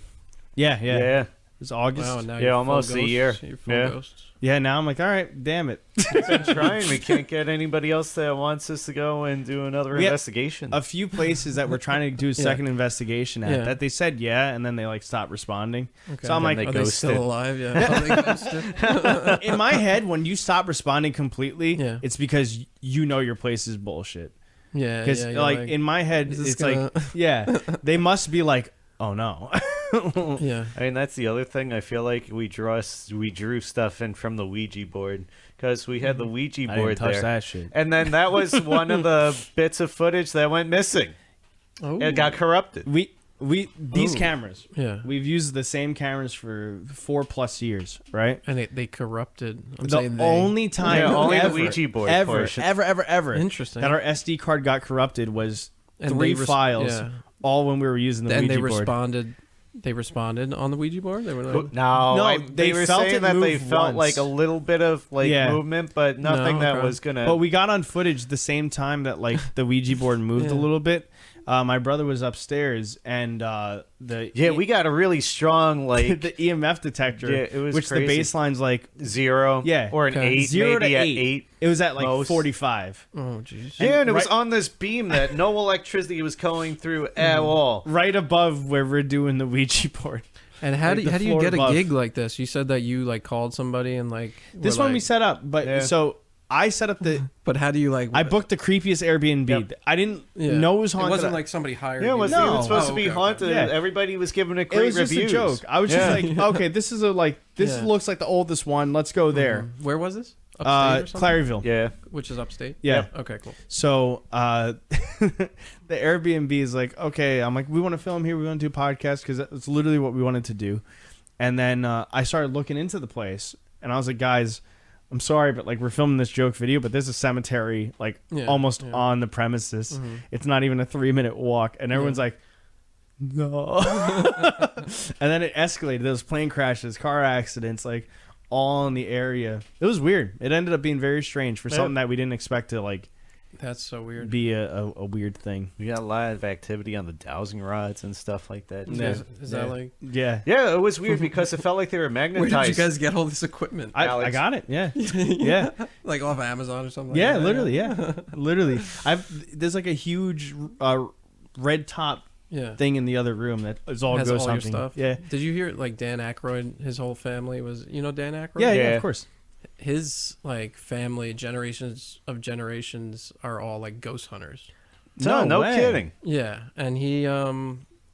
Yeah. It was August. Wow, now almost a year. Ghosts. Yeah, now I'm like, all right, damn it. We've been trying. We can't get anybody else that wants us to go and do another investigation. A few places that we're trying to do a second investigation at that they said and then they like stopped responding. Okay. So I'm like, are they still alive? Yeah. In my head, when you stop responding completely, it's because you know your place is bullshit. Yeah. Because like in my head, it's like, they must be like, oh no. Yeah, I mean that's the other thing. I feel like we drew stuff in from the Ouija board because we had the Ouija board I didn't touch there, that shit. And then that was one of the bits of footage that went missing. Oh, it got corrupted. These cameras. Yeah, we've used the same cameras for 4+ years, right? And they corrupted. Only time, only ever, the Ouija board ever, portion. ever, interesting, that our SD card got corrupted was 3 files. Yeah. All when we were using the Ouija board. They responded on the Ouija board? They were like, no, they were saying that they felt like a little bit of like movement, but nothing that was gonna. But we got on footage the same time that like the Ouija board moved a little bit. My brother was upstairs, and we got a really strong like the EMF detector. Yeah, it was which crazy. the baseline's like 0. Yeah, or an 8. 0 maybe to at 8. It was at like most. 45. Oh jeez. Yeah, and it was right- on this beam that no electricity was going through at all. Right above where we're doing the Ouija board. And how Like do the you floor get a above. gig like this? You said that you like called somebody and like This were, one we like- set up, but Yeah. so I set up the. But how do you like? I booked the creepiest Airbnb. Yep. I didn't Yeah. know it was haunted. It wasn't like somebody hired. Yeah, it you. was, No. it was supposed Oh, to be okay, okay. haunted. Yeah. Everybody was giving it It great was just reviews. a joke. I was just like, okay, this is Yeah. looks like the oldest one. Let's go there. Where was this? Upstate or something? Claryville. yeah. Which is upstate. Yeah. Okay, cool. So the Airbnb is like, okay, I'm like, we want to film here. We want to do podcasts because it's literally what we wanted to do. And then I started looking into the place, and I was like, guys, I'm sorry, but like we're filming this joke video, but there's a cemetery like Yeah, almost yeah. on the premises. Mhm. It's not even a 3-minute walk, and everyone's like, no. And then it escalated. There was plane crashes, car accidents, like all in the area. It was weird. It ended up being very strange for Yeah. something that we didn't expect to like That's so weird. be a weird thing. We got a lot of activity on the dowsing rods and stuff like that. Yeah. Is that like? Yeah. Yeah, it was weird because it felt like they were Where magnetized. did you guys get all this equipment? I Alex. got it. Yeah. Yeah. Like off Amazon or something? Yeah, like that? literally, yeah. Literally. There's like a huge red top Yeah. thing in the other room that is all Has ghost all your hunting. stuff. Yeah. Did you hear like Dan Aykroyd? His whole family was. You know Dan Aykroyd? Yeah, Yeah. of course. His like family, generations of generations, are all like ghost hunters. No way. kidding. Yeah, and he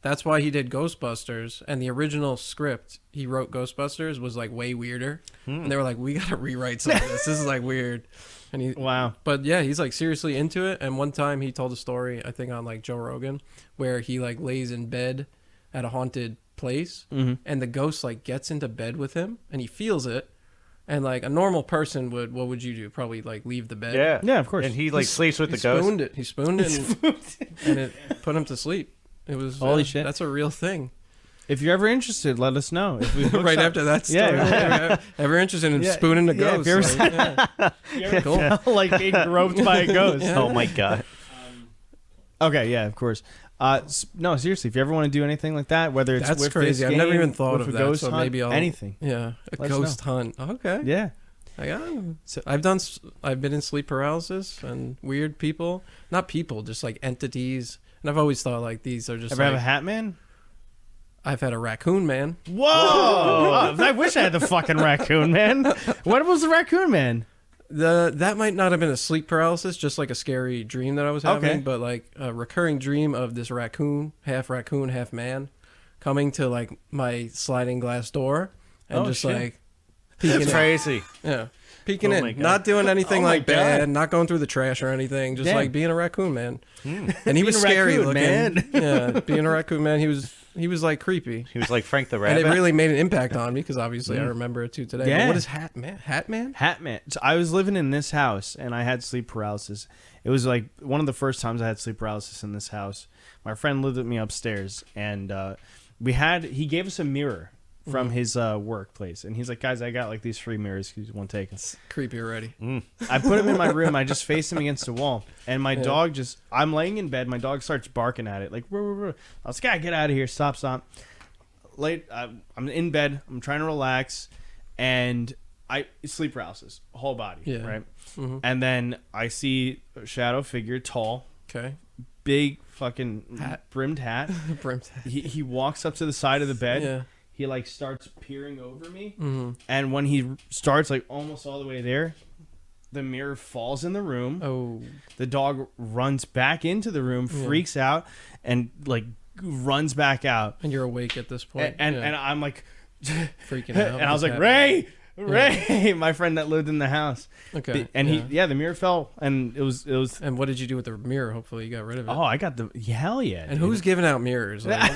that's why he did Ghostbusters, and the original script he wrote Ghostbusters was like way weirder. And they were like, we gotta rewrite some of this. This is like weird. And he Wow. but yeah, he's like seriously into it. And one time he told a story, I think on like Joe Rogan, where he like lays in bed at a haunted place, and the ghost like gets into bed with him, and he feels it. And like a normal person would, what would you do? Probably like leave the bed. Yeah. Yeah, of course. And he like sleeps with He the ghost. spooned it. He spooned it, and it put him to sleep. It was Holy shit. That's a real thing. If you're ever interested, let us know. If we hook Right up. after that story. Yeah. Ever interested in Yeah. spooning a Yeah, if ghost? you ever like, yeah. You ever Cool. felt like being groped by a ghost? Yeah. Oh my god. Okay, yeah, of course. No, seriously, if you ever want to do anything like that, whether it's That's with crazy. this I've never game, even thought with of a that. ghost So hunt, maybe I'll anything. Yeah, a Let us ghost hunt. Okay. Yeah. I got it. So- I've been in sleep paralysis and weird people, not people, just like entities. And I've always thought like these are just Ever have a like, hat man? I've had a raccoon man. Whoa! I wish I had the fucking raccoon man. What was the raccoon man? That might not have been a sleep paralysis, just like a scary dream that I was having, Okay. but like a recurring dream of this raccoon, half man, coming to like my sliding glass door and Oh, just shit. like peeking That's in. crazy. Yeah. Peeking Oh my in, God. not doing anything Oh my like bad, God. not going through the trash or anything, just Damn. like being a raccoon man. And he was Being a scary raccoon, looking. man. Yeah, being a raccoon man, he was like creepy. He was like Frank the And Rabbit. it really made an impact on me because obviously I remember it too today. Yeah. But what is Hat Man? Hat Man? Hat man. So I was living in this house and I had sleep paralysis. It was like one of the first times I had sleep paralysis in this house. My friend lived with me upstairs, and he gave us a mirror from his workplace, and he's like, guys, I got like these free mirrors because you won't take them. Creepy already. I put him in my room. I just faced him against the wall, and my dog I'm laying in bed. My dog starts barking at it like, "Ruh, ruh, ruh." I was like, get out of here, stop. I'm in bed. I'm trying to relax, and sleep paralysis, whole body, Yeah. right? And then I see a shadow figure, tall, Okay. big fucking Hat. brimmed hat. Brimmed. He walks up to the side of the bed. Yeah. He like starts peering over me, Mm-hmm. and when he starts like almost all the way there, the mirror falls in the room. Oh. The dog runs back into the room, freaks out, and like runs back out. And you're awake at this point. And Yeah. and I'm like, freaking out. and I was like, What's Ray, my friend that lived in the house. Okay. And yeah. the mirror fell, and it was. And what did you do with the mirror? Hopefully you got rid of it. Oh, I got hell yeah. And dude. who's giving out mirrors? Like,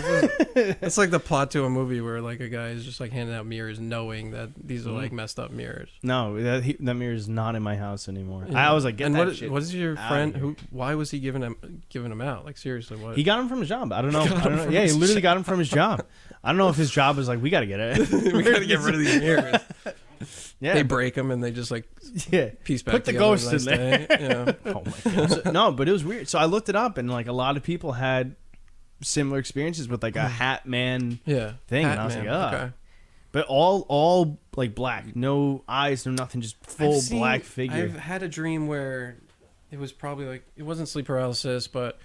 it's like the plot to a movie where like a guy is just like handing out mirrors, knowing that these are like messed up mirrors. No, that mirror is not in my house anymore. Yeah. I was like, get and that what, shit. what is your outta friend? here. Why was he giving them out? Like seriously, what? He got him from his job. I don't know. from Yeah, he his literally got him from his job. I don't know if his job was like, we got to get it. we gotta get rid of these mirrors. Yeah, they break them and they just like piece back put the together ghost the in next there. day. Yeah. Oh my god. No, but it was weird. So I looked it up, and like a lot of people had similar experiences with like a Hat Man thing, and I was like, okay. But all like black, no eyes, no nothing, just full black figure. I've had a dream where it was probably like, it wasn't sleep paralysis, but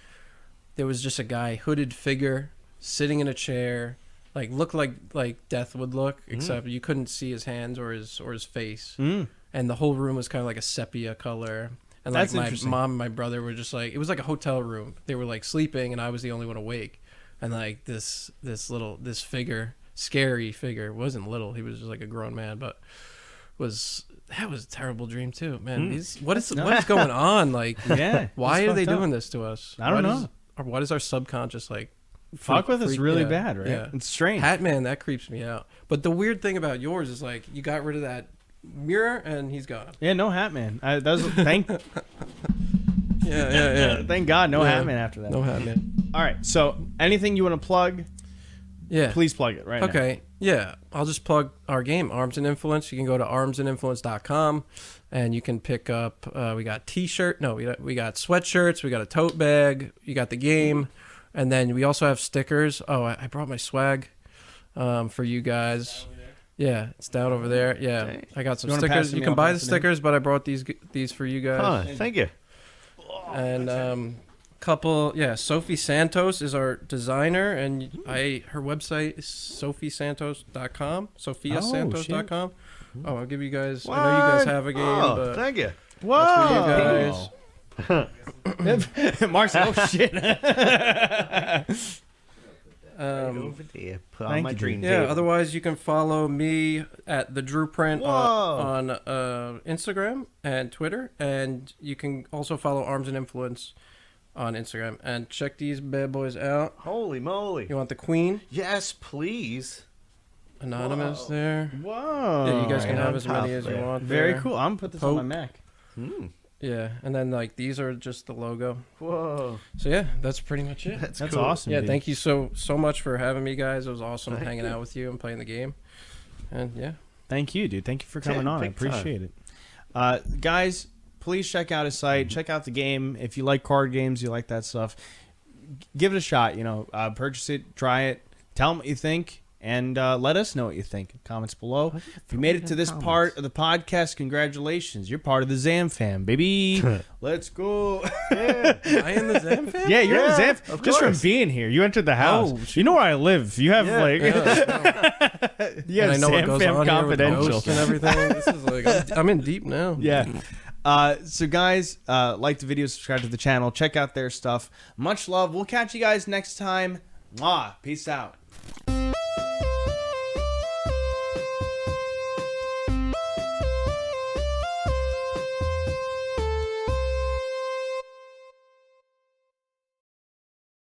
there was just a guy, hooded figure, sitting in a chair, like looked like death would look, except you couldn't see his hands or his face, and the whole room was kind of like a sepia color. And like my mom and my brother were just like, it was like a hotel room. They were like sleeping, and I was the only one awake. And like this figure, scary figure, wasn't little. He was just like a grown man, but that was a terrible dream too, man. What is going on? Like, why are they doing this to us? I don't know. Why does our subconscious like fuck with us really bad, right? Yeah. It's strange. Hat Man, that creeps me out. But the weird thing about yours is like you got rid of that mirror and he's gone. Yeah, no Hat Man. That was thank. Yeah. Thank God, no Hat Man after that. No Hat Man. All right. So, anything you want to plug? Yeah. Please plug it right now. Okay. Yeah. I'll just plug our game, Arms and Influence. You can go to armsandinfluence.com and you can pick up. We got T-shirt. No, we got sweatshirts. We got a tote bag. You got the game, and then we also have stickers. Oh, I brought my swag for you guys. Yeah, it's down over there. Yeah, Dang. I got some stickers. You can buy the stickers, but I brought these for you guys. Huh, thank you. And Sophie Santos is our designer, and her website is sophiesantos.com, sophiasantos.com. Oh, I'll give you guys. What? I know you guys have a game, but thank you. that's for you guys. Mark's like, oh shit. Over there. Put on Thank my you, dream Yeah, table. otherwise you can follow me at the Drew Print on Instagram and Twitter, and you can also follow Arms and Influence on Instagram. And check these bad boys out. Holy moly. You want the Queen? Yes, please. Anonymous there. Whoa. Yeah, you guys can Right have on as many top as you there. want. Very there. cool. I'm gonna put this on my Mac. Yeah, and then like these are just the logo. Whoa. So yeah, that's pretty much it. That's That's cool. awesome. Yeah, dude. thank you so much for having me, guys. It was awesome Thank hanging you. out with you and playing the game. And yeah. Thank you, dude. Thank you for coming on. I big time. appreciate it. Guys, please check out his site. Check out the game. If you like card games, you like that stuff, give it a shot. Purchase it, try it, tell them what you think, and let us know what you think in comments below. If you made it to this part of the podcast, congratulations. You're part of the Zam fam, baby. Let's go. Am I in the Zam fan? Yeah, you're in the Zam fam. of Just from course. being here. You entered the house. Oh, you know where I live. You have Yeah, you and I have know what Zam goes fam on here with confidential. ghosts and everything. This is like I'm in deep now. Yeah. So guys, like the video, subscribe to the channel, check out their stuff. Much love. We'll catch you guys next time. Mwah. Peace out.